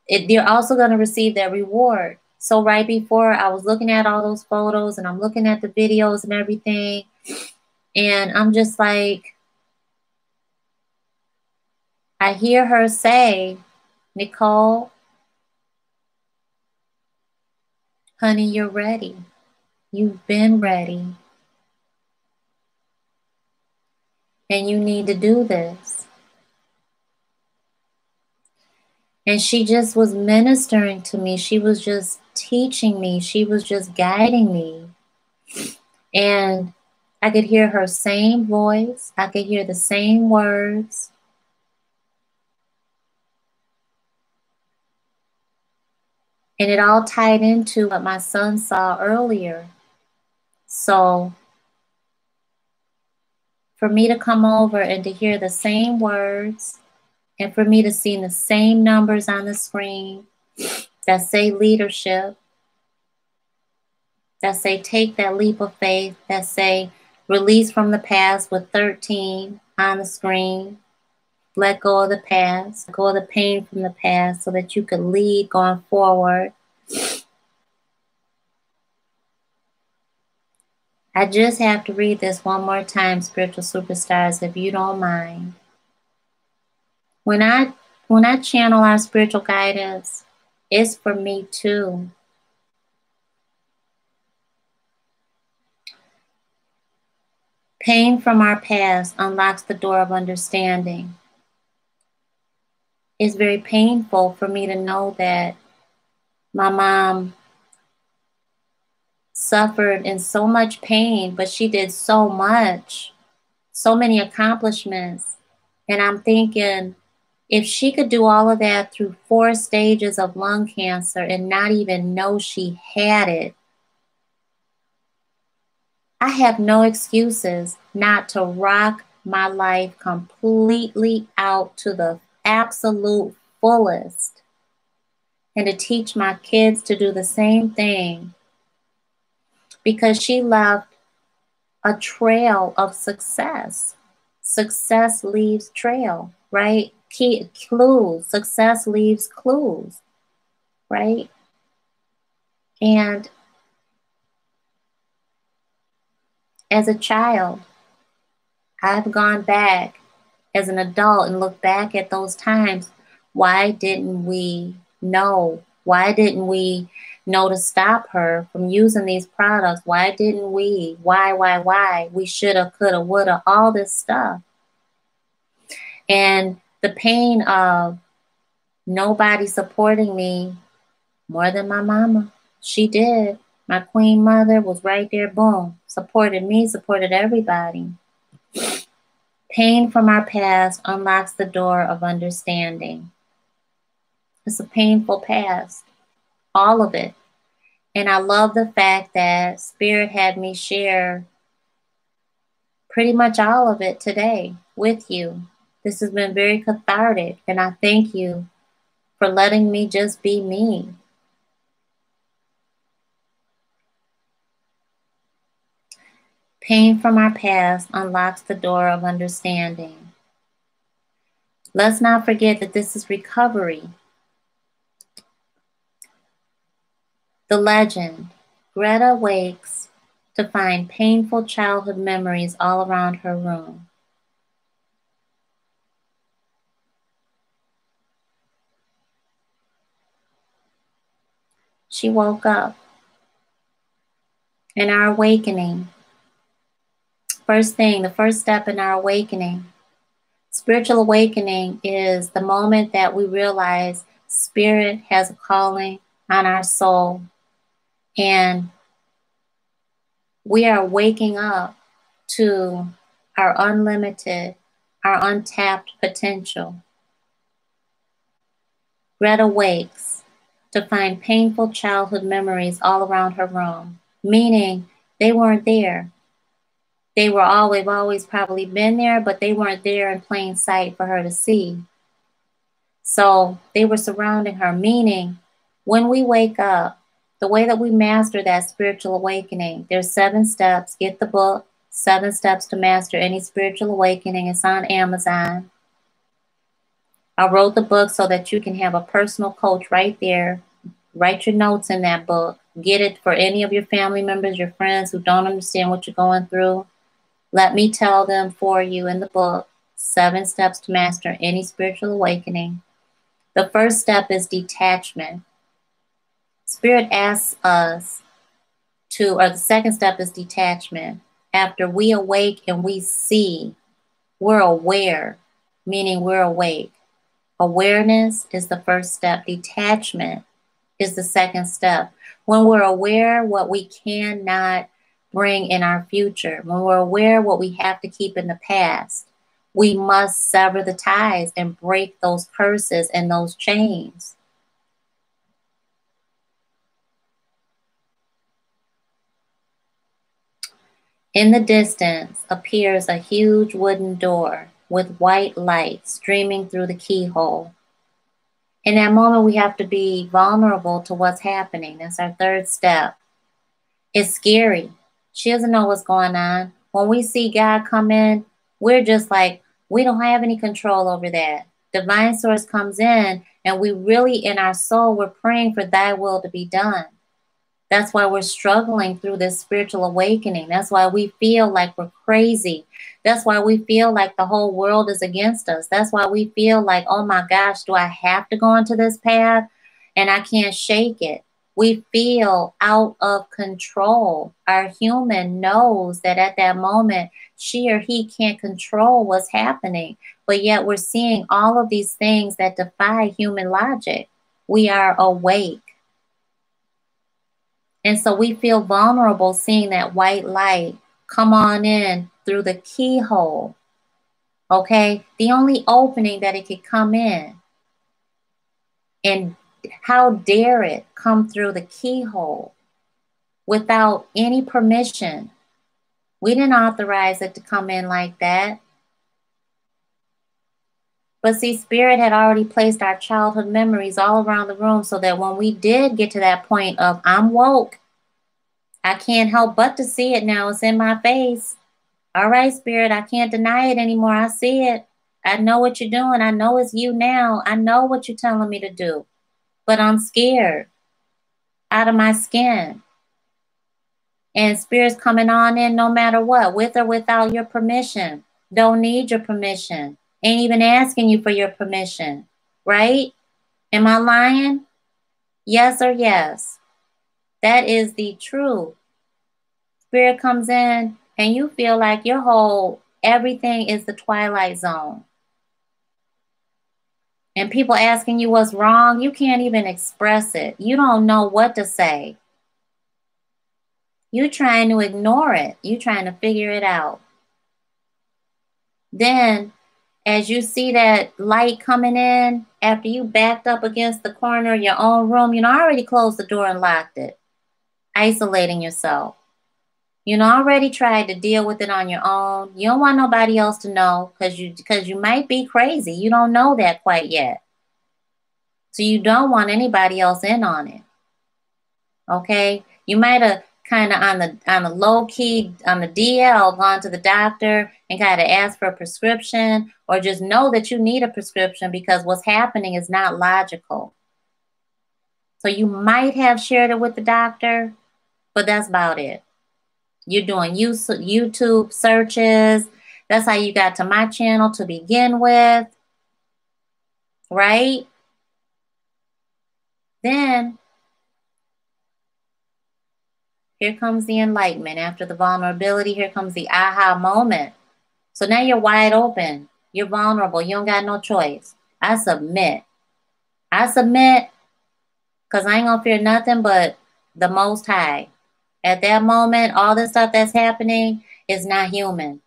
you're also going to receive that reward. So right before I was looking at all those photos and I'm looking at the videos and everything, and I'm just like, I hear her say, Necole, honey, you're ready. You've been ready. And you need to do this. And she just was ministering to me. She was just teaching me. She was just guiding me. And I could hear her same voice. I could hear the same words. And it all tied into what my son saw earlier. So for me to come over and to hear the same words, and for me to see the same numbers on the screen that say leadership, that say take that leap of faith, that say release from the past with 13 on the screen, let go of the past, let go of the pain from the past so that you could lead going forward. I just have to read this one more time, spiritual superstars, if you don't mind. When I channel our spiritual guidance, it's for me too. Pain from our past unlocks the door of understanding. It's very painful for me to know that my mom suffered in so much pain, but she did so much, so many accomplishments. And I'm thinking, if she could do all of that through 4 stages of lung cancer and not even know she had it, I have no excuses not to rock my life completely out to the absolute fullest and to teach my kids to do the same thing, because she left a trail of success. Success leaves trail, right? Clues. Success leaves clues, right? And as a child, I've gone back as an adult and looked back at those times. Why didn't we know? Why didn't we know to stop her from using these products? Why didn't we? Why? We shoulda, coulda, woulda, all this stuff. And the pain of nobody supporting me more than my mama. She did. My Queen Mother was right there, boom, supported me, supported everybody. Pain from our past unlocks the door of understanding. It's a painful past, all of it. And I love the fact that Spirit had me share pretty much all of it today with you. This has been very cathartic, and I thank you for letting me just be me. Pain from our past unlocks the door of understanding. Let's not forget that this is recovery. The legend, Greta wakes to find painful childhood memories all around her room. She woke up. In our awakening, the first step in our awakening, spiritual awakening is the moment that we realize Spirit has a calling on our soul, and we are waking up to our unlimited, our untapped potential. Greta wakes to find painful childhood memories all around her room, meaning they weren't there. They've always probably been there, but they weren't there in plain sight for her to see. So they were surrounding her, meaning when we wake up, the way that we master that spiritual awakening, there's 7 steps. Get the book, 7 Steps to Master Any Spiritual Awakening. It's on Amazon. I wrote the book so that you can have a personal coach right there. Write your notes in that book. Get it for any of your family members, your friends who don't understand what you're going through. Let me tell them for you in the book, 7 Steps to Master Any Spiritual Awakening. The first step is detachment. Spirit asks us the second step is detachment. After we awake and we see, we're aware, meaning we're awake. Awareness is the first step. Detachment is the second step. When we're aware what we cannot bring in our future, when we're aware what we have to keep in the past, we must sever the ties and break those curses and those chains. In the distance appears a huge wooden door with white light streaming through the keyhole. In that moment, we have to be vulnerable to what's happening. That's our third step. It's scary. She doesn't know what's going on. When we see God come in, we're just like, we don't have any control over that. Divine source comes in, and we really, in our soul, we're praying for thy will to be done. That's why we're struggling through this spiritual awakening. That's why we feel like we're crazy. That's why we feel like the whole world is against us. That's why we feel like, oh my gosh, do I have to go into this path? And I can't shake it. We feel out of control. Our human knows that at that moment, she or he can't control what's happening. But yet we're seeing all of these things that defy human logic. We are awake. And so we feel vulnerable seeing that white light come on in through the keyhole. Okay? The only opening that it could come in. And how dare it come through the keyhole without any permission? We didn't authorize it to come in like that. But see, Spirit had already placed our childhood memories all around the room so that when we did get to that point of, I'm woke, I can't help but to see it now. It's in my face. All right, Spirit, I can't deny it anymore. I see it. I know what you're doing. I know it's you now. I know what you're telling me to do. But I'm scared out of my skin. And Spirit's coming on in no matter what, with or without your permission. Don't need your permission. Ain't even asking you for your permission, right? Am I lying? Yes or yes? That is the truth. Spirit comes in and you feel like your whole, everything is the twilight zone. And people asking you what's wrong, you can't even express it. You don't know what to say. You're trying to ignore it. You're trying to figure it out. Then, as you see that light coming in, after you backed up against the corner of your own room, already closed the door and locked it, isolating yourself. Already tried to deal with it on your own. You don't want nobody else to know because you might be crazy. You don't know that quite yet. So you don't want anybody else in on it. Okay? You might have kind of on the low key, on the DL, gone to the doctor and kind of ask for a prescription, or just know that you need a prescription because what's happening is not logical. So you might have shared it with the doctor, but that's about it. You're doing YouTube searches. That's how you got to my channel to begin with, right? Then here comes the enlightenment. After the vulnerability, here comes the aha moment. So now you're wide open. You're vulnerable. You don't got no choice. I submit. I submit because I ain't going to fear nothing but the Most High. At that moment, all this stuff that's happening is not human.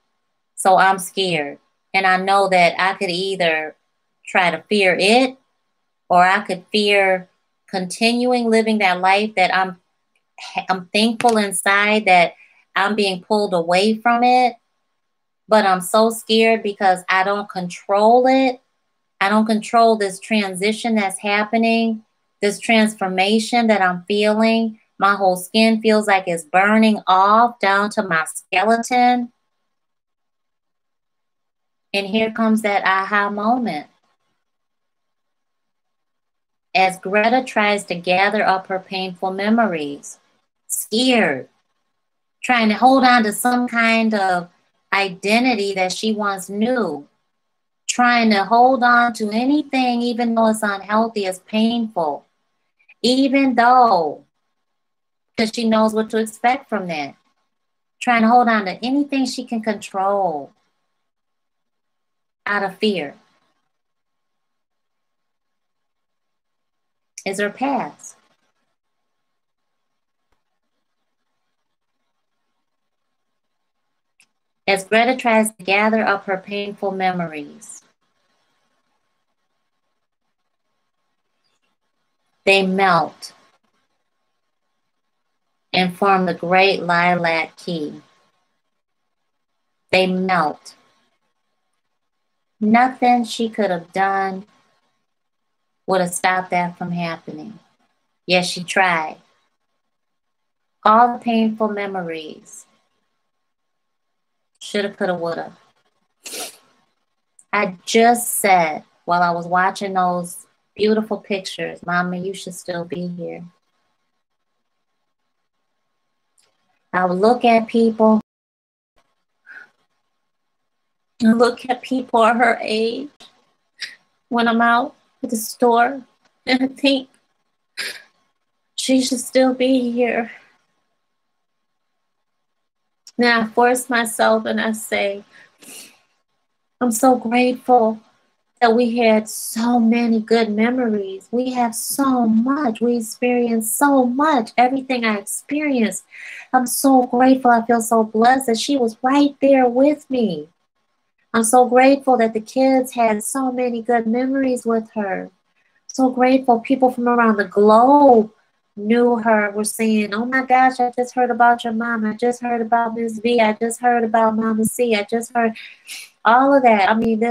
So I'm scared. And I know that I could either try to fear it, or I could fear continuing living that life that I'm thankful inside that I'm being pulled away from it. But I'm so scared because I don't control it. I don't control this transition that's happening, this transformation that I'm feeling. My whole skin feels like it's burning off down to my skeleton. And here comes that aha moment. As Greta tries to gather up her painful memories, scared, trying to hold on to some kind of identity that she once knew, trying to hold on to anything, even though it's unhealthy, it's painful, even though, because she knows what to expect from that, trying to hold on to anything she can control out of fear is her past. As Greta tries to gather up her painful memories, they melt and form the great lilac key. They melt. Nothing she could have done would have stopped that from happening. Yes, she tried. All the painful memories. Shoulda, coulda, woulda. I just said while I was watching those beautiful pictures, Mama, you should still be here. I would look at people and look at people her age when I'm out at the store, and I think she should still be here. Now I force myself and I say, I'm so grateful that we had so many good memories. We have so much. We experienced so much. Everything I experienced, I'm so grateful. I feel so blessed that she was right there with me. I'm so grateful that the kids had so many good memories with her. So grateful people from around the globe knew her, were saying, oh my gosh, I just heard about your mom. I just heard about Miss V. I just heard about Mama C. I just heard all of that. I mean,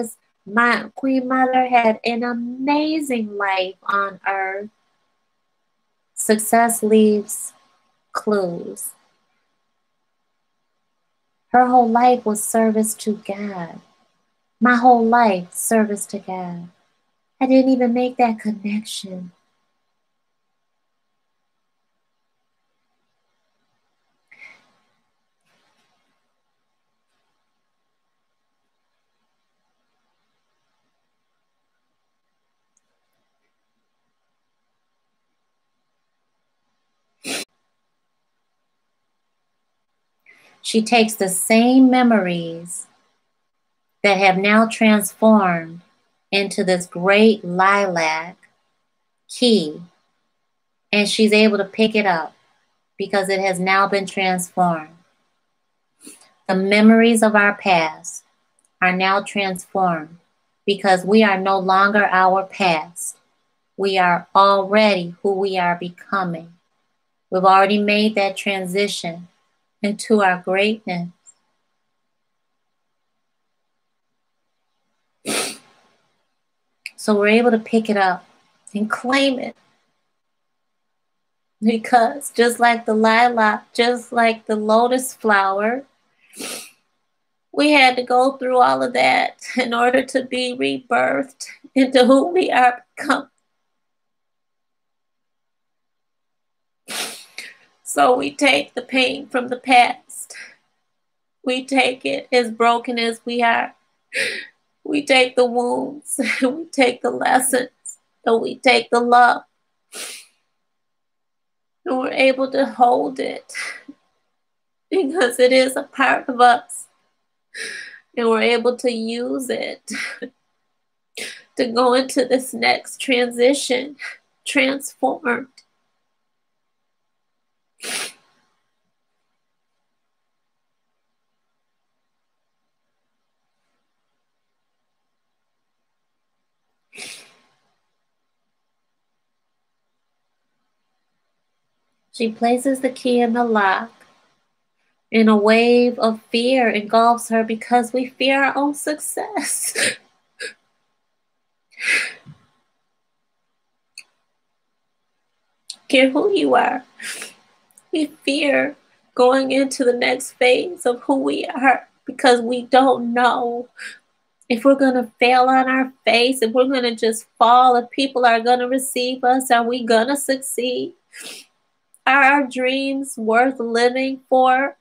my Queen Mother had an amazing life on earth. Success leaves clues. Her whole life was service to God. My whole life, service to God. I didn't even make that connection. She takes the same memories that have now transformed into this great lilac key, and she's able to pick it up because it has now been transformed. The memories of our past are now transformed because we are no longer our past. We are already who we are becoming. We've already made that transition into our greatness. So we're able to pick it up and claim it. Because just like the lilac, just like the lotus flower, we had to go through all of that in order to be rebirthed into who we are becoming. So we take the pain from the past. We take it as broken as we are. We take the wounds. We take the lessons. And we take the love. And we're able to hold it because it is a part of us. And we're able to use it to go into this next transition, transformed. She places the key in the lock, and a wave of fear engulfs her because we fear our own success. Care who you are. We fear going into the next phase of who we are because we don't know if we're going to fail on our face, if we're going to just fall, if people are going to receive us, are we going to succeed? Are our dreams worth living for?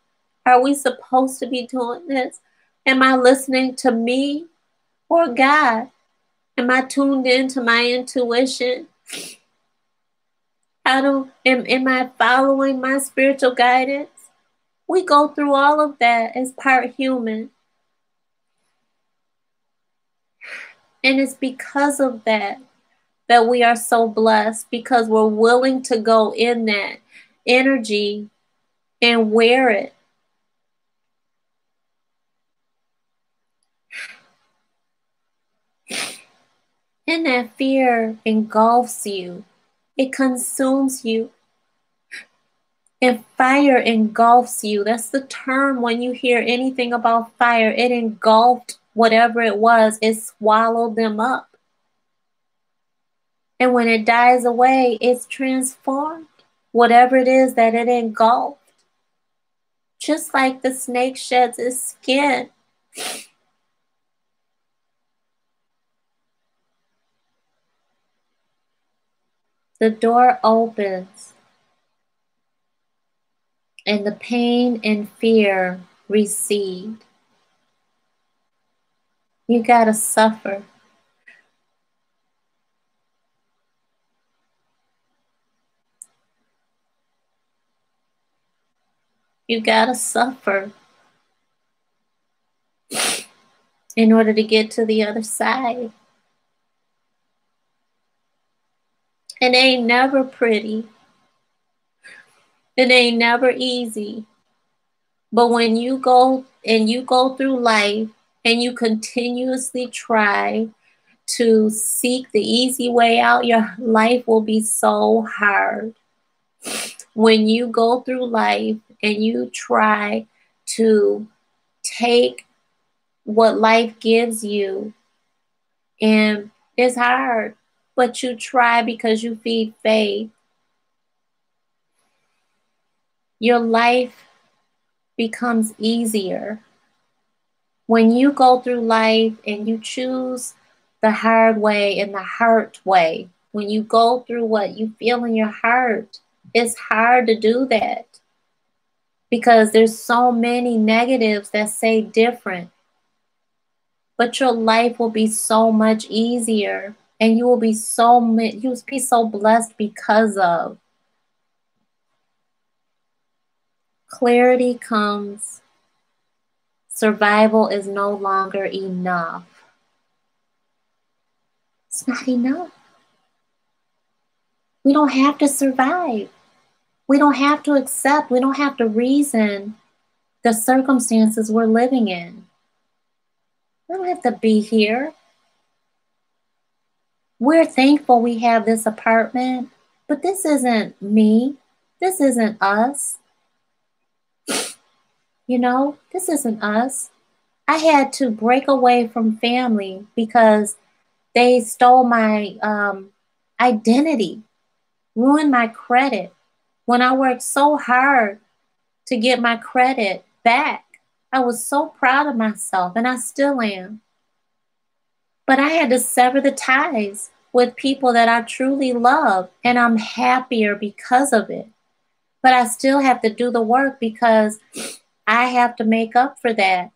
Are we supposed to be doing this? Am I listening to me or God? Am I tuned into my intuition? Am I following my spiritual guidance? We go through all of that as part human. And it's because of that we are so blessed, because we're willing to go in that energy and wear it. And that fear engulfs you. It consumes you. And fire engulfs you. That's the term when you hear anything about fire. It engulfed whatever it was. It swallowed them up. And when it dies away, it's transformed. Whatever it is that it engulfed. Just like the snake sheds its skin. The door opens. And the pain and fear recede. You gotta suffer. You gotta suffer in order to get to the other side. It ain't never pretty. It ain't never easy. But when you go through life and you continuously try to seek the easy way out, your life will be so hard. When you go through life and you try to take what life gives you, and it's hard, but you try because you feed faith, your life becomes easier. When you go through life and you choose the hard way and the hurt way, when you go through what you feel in your heart, it's hard to do that because there's so many negatives that say different. But your life will be so much easier, and you will be so blessed because of. Clarity comes. Survival is no longer enough. It's not enough. We don't have to survive. We don't have to accept. We don't have to reason the circumstances we're living in. We don't have to be here. We're thankful we have this apartment, but this isn't me. This isn't us. You know, this isn't us. I had to break away from family because they stole my identity, ruined my credit. when I worked so hard to get my credit back. I was so proud of myself, and I still am. But I had to sever the ties with people that I truly love, and I'm happier because of it. But I still have to do the work because I have to make up for that.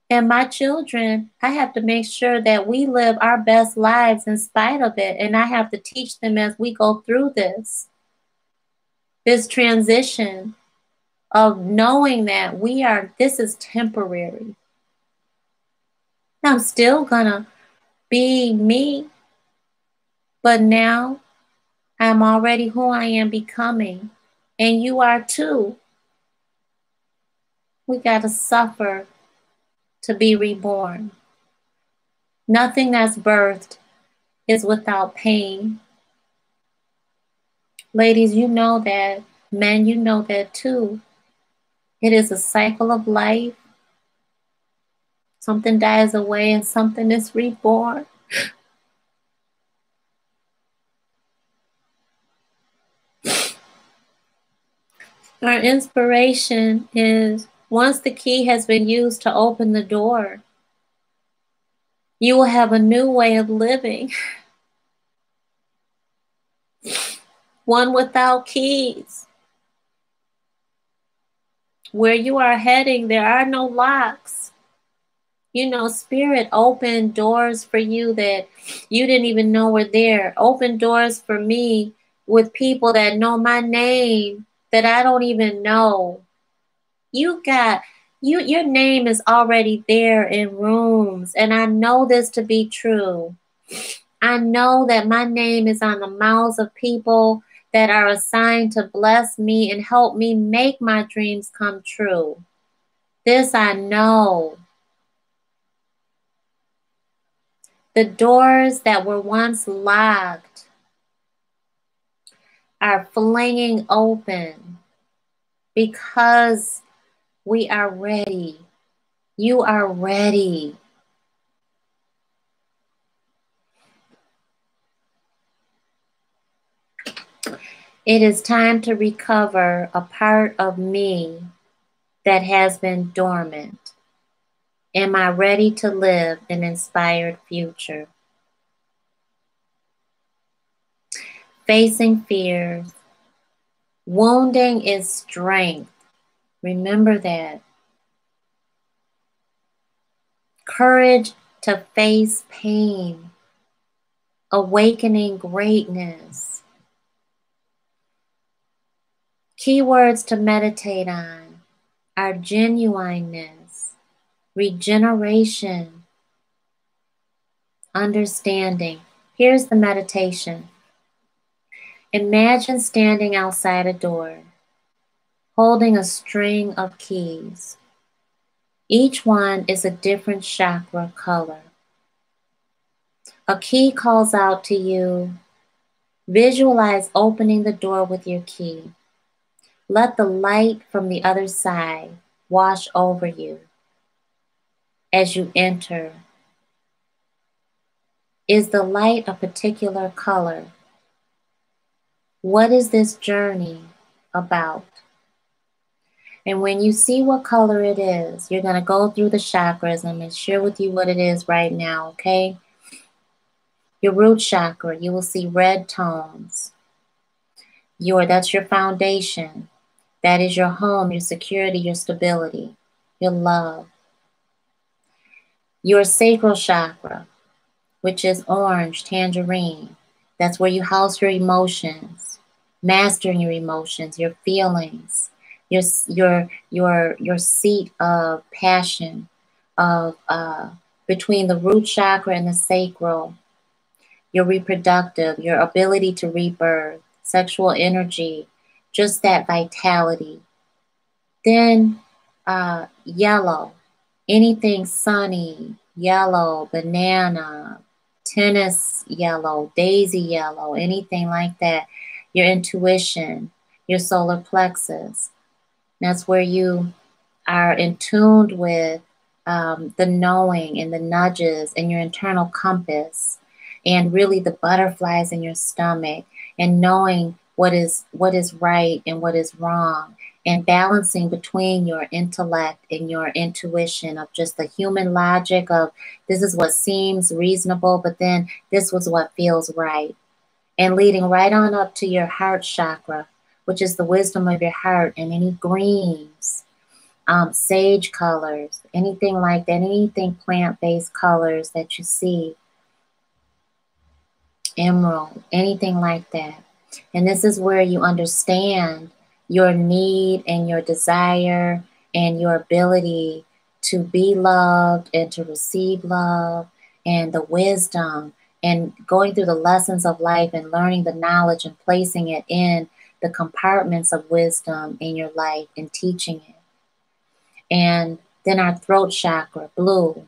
And my children, I have to make sure that we live our best lives in spite of it. And I have to teach them as we go through this transition of knowing that this is temporary. I'm still gonna be me, but now I'm already who I am becoming. And you are too. We gotta suffer to be reborn. Nothing that's birthed is without pain. Ladies, you know that. Men, you know that too. It is a cycle of life. Something dies away and something is reborn. Our inspiration is, once the key has been used to open the door, you will have a new way of living. One without keys. Where you are heading, there are no locks. You know, Spirit opened doors for you that you didn't even know were there. Open doors for me with people that know my name that I don't even know. Your name is already there in rooms, and I know this to be true. I know that my name is on the mouths of people that are assigned to bless me and help me make my dreams come true. This I know. The doors that were once locked are flinging open because we are ready. You are ready. It is time to recover a part of me that has been dormant. Am I ready to live an inspired future? Facing fears. Wounding is strength. Remember that. Courage to face pain. Awakening greatness. Keywords to meditate on are genuineness, regeneration, understanding. Here's the meditation. Imagine standing outside a door, holding a string of keys. Each one is a different chakra color. A key calls out to you. Visualize opening the door with your key. Let the light from the other side wash over you as you enter. Is the light a particular color? What is this journey about? And when you see what color it is, you're going to go through the chakras. I'm going to share with you what it is right now, okay? Your root chakra, you will see red tones. That's your foundation. That is your home, your security, your stability, your love. Your sacral chakra, which is orange, tangerine. That's where you house your emotions, mastering your emotions, your feelings, your seat of passion, of between the root chakra and the sacral, your reproductive, your ability to rebirth, sexual energy, just that vitality. Then yellow, anything sunny, yellow, banana, tennis yellow, daisy yellow, anything like that. Your intuition, your solar plexus. That's where you are in tune with the knowing and the nudges and your internal compass, and really the butterflies in your stomach, and knowing what is right and what is wrong, and balancing between your intellect and your intuition of just the human logic of this is what seems reasonable, but then this was what feels right. And leading right on up to your heart chakra, which is the wisdom of your heart, and any greens, sage colors, anything like that, anything plant-based colors that you see, emerald, anything like that. And this is where you understand your need and your desire and your ability to be loved and to receive love, and the wisdom and going through the lessons of life and learning the knowledge and placing it in the compartments of wisdom in your life and teaching it. And then our throat chakra, blue.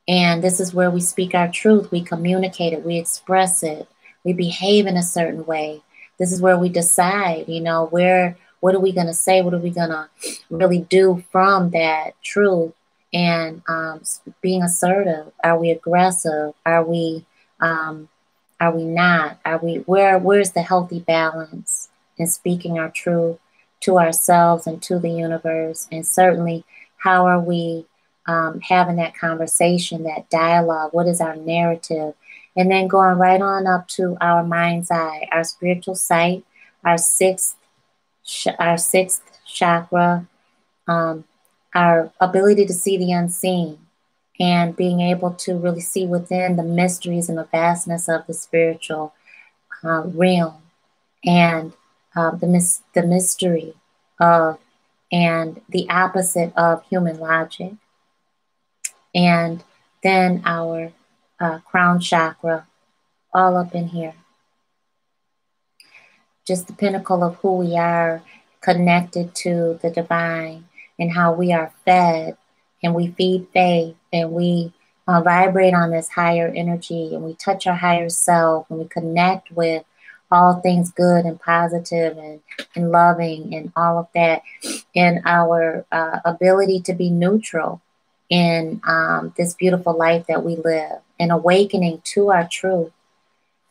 And this is where we speak our truth, we communicate it, we express it, we behave in a certain way. This is where we decide, you know, what are we going to say? What are we going to really do from that truth? And being assertive. Are we aggressive? Are we not? Where's the healthy balance in speaking our truth to ourselves and to the universe? And certainly, how are we having that conversation, that dialogue? What is our narrative? And then going right on up to our mind's eye, our spiritual sight, our sixth chakra, our ability to see the unseen, and being able to really see within the mysteries and the vastness of the spiritual realm, and the mystery of and the opposite of human logic. And then our crown chakra, all up in here. Just the pinnacle of who we are, connected to the divine, and how we are fed, and we feed faith, and we vibrate on this higher energy, and we touch our higher self, and we connect with all things good and positive and loving and all of that, and our ability to be neutral in this beautiful life that we live, and awakening to our truth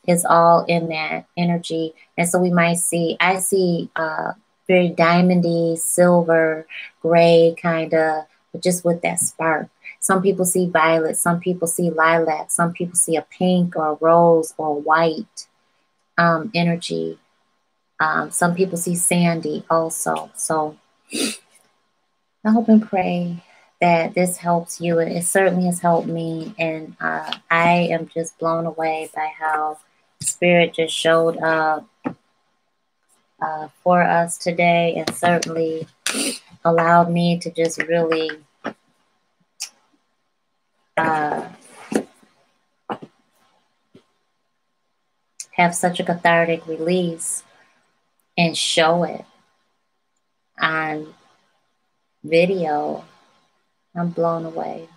is all in that energy. And so we might see, I see very diamondy, silver, gray kind of, but just with that spark. Some people see violet, some people see lilac, some people see a pink or a rose or white energy. Some people see sandy also. So I hope and pray that this helps you. It certainly has helped me. And I am just blown away by how Spirit just showed up for us today, and certainly allowed me to just really have such a cathartic release and show it on video. I'm blown away.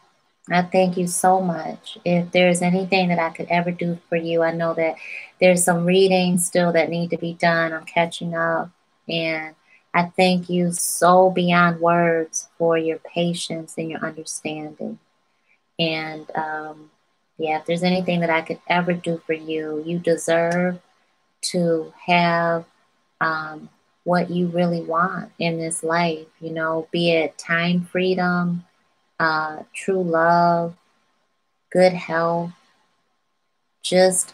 I thank you so much. If there's anything that I could ever do for you, I know that there's some reading still that need to be done. I'm catching up. And I thank you so beyond words for your patience and your understanding. And yeah, if there's anything that I could ever do for you, you deserve to have what you really want in this life, you know, be it time freedom, true love, good health, just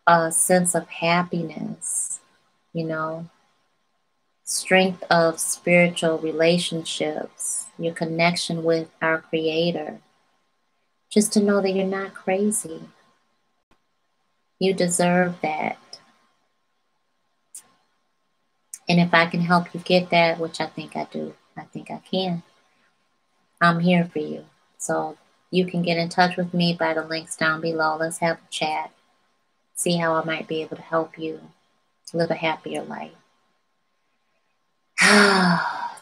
a sense of happiness, you know, strength of spiritual relationships, your connection with our Creator, just to know that you're not crazy. You deserve that. And if I can help you get that, which I think I do, I think I can, I'm here for you. So you can get in touch with me by the links down below. Let's have a chat. See how I might be able to help you live a happier life.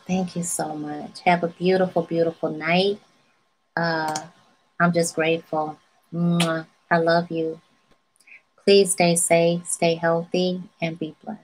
Thank you so much. Have a beautiful, beautiful night. I'm just grateful. I love you. Please stay safe, stay healthy, and be blessed.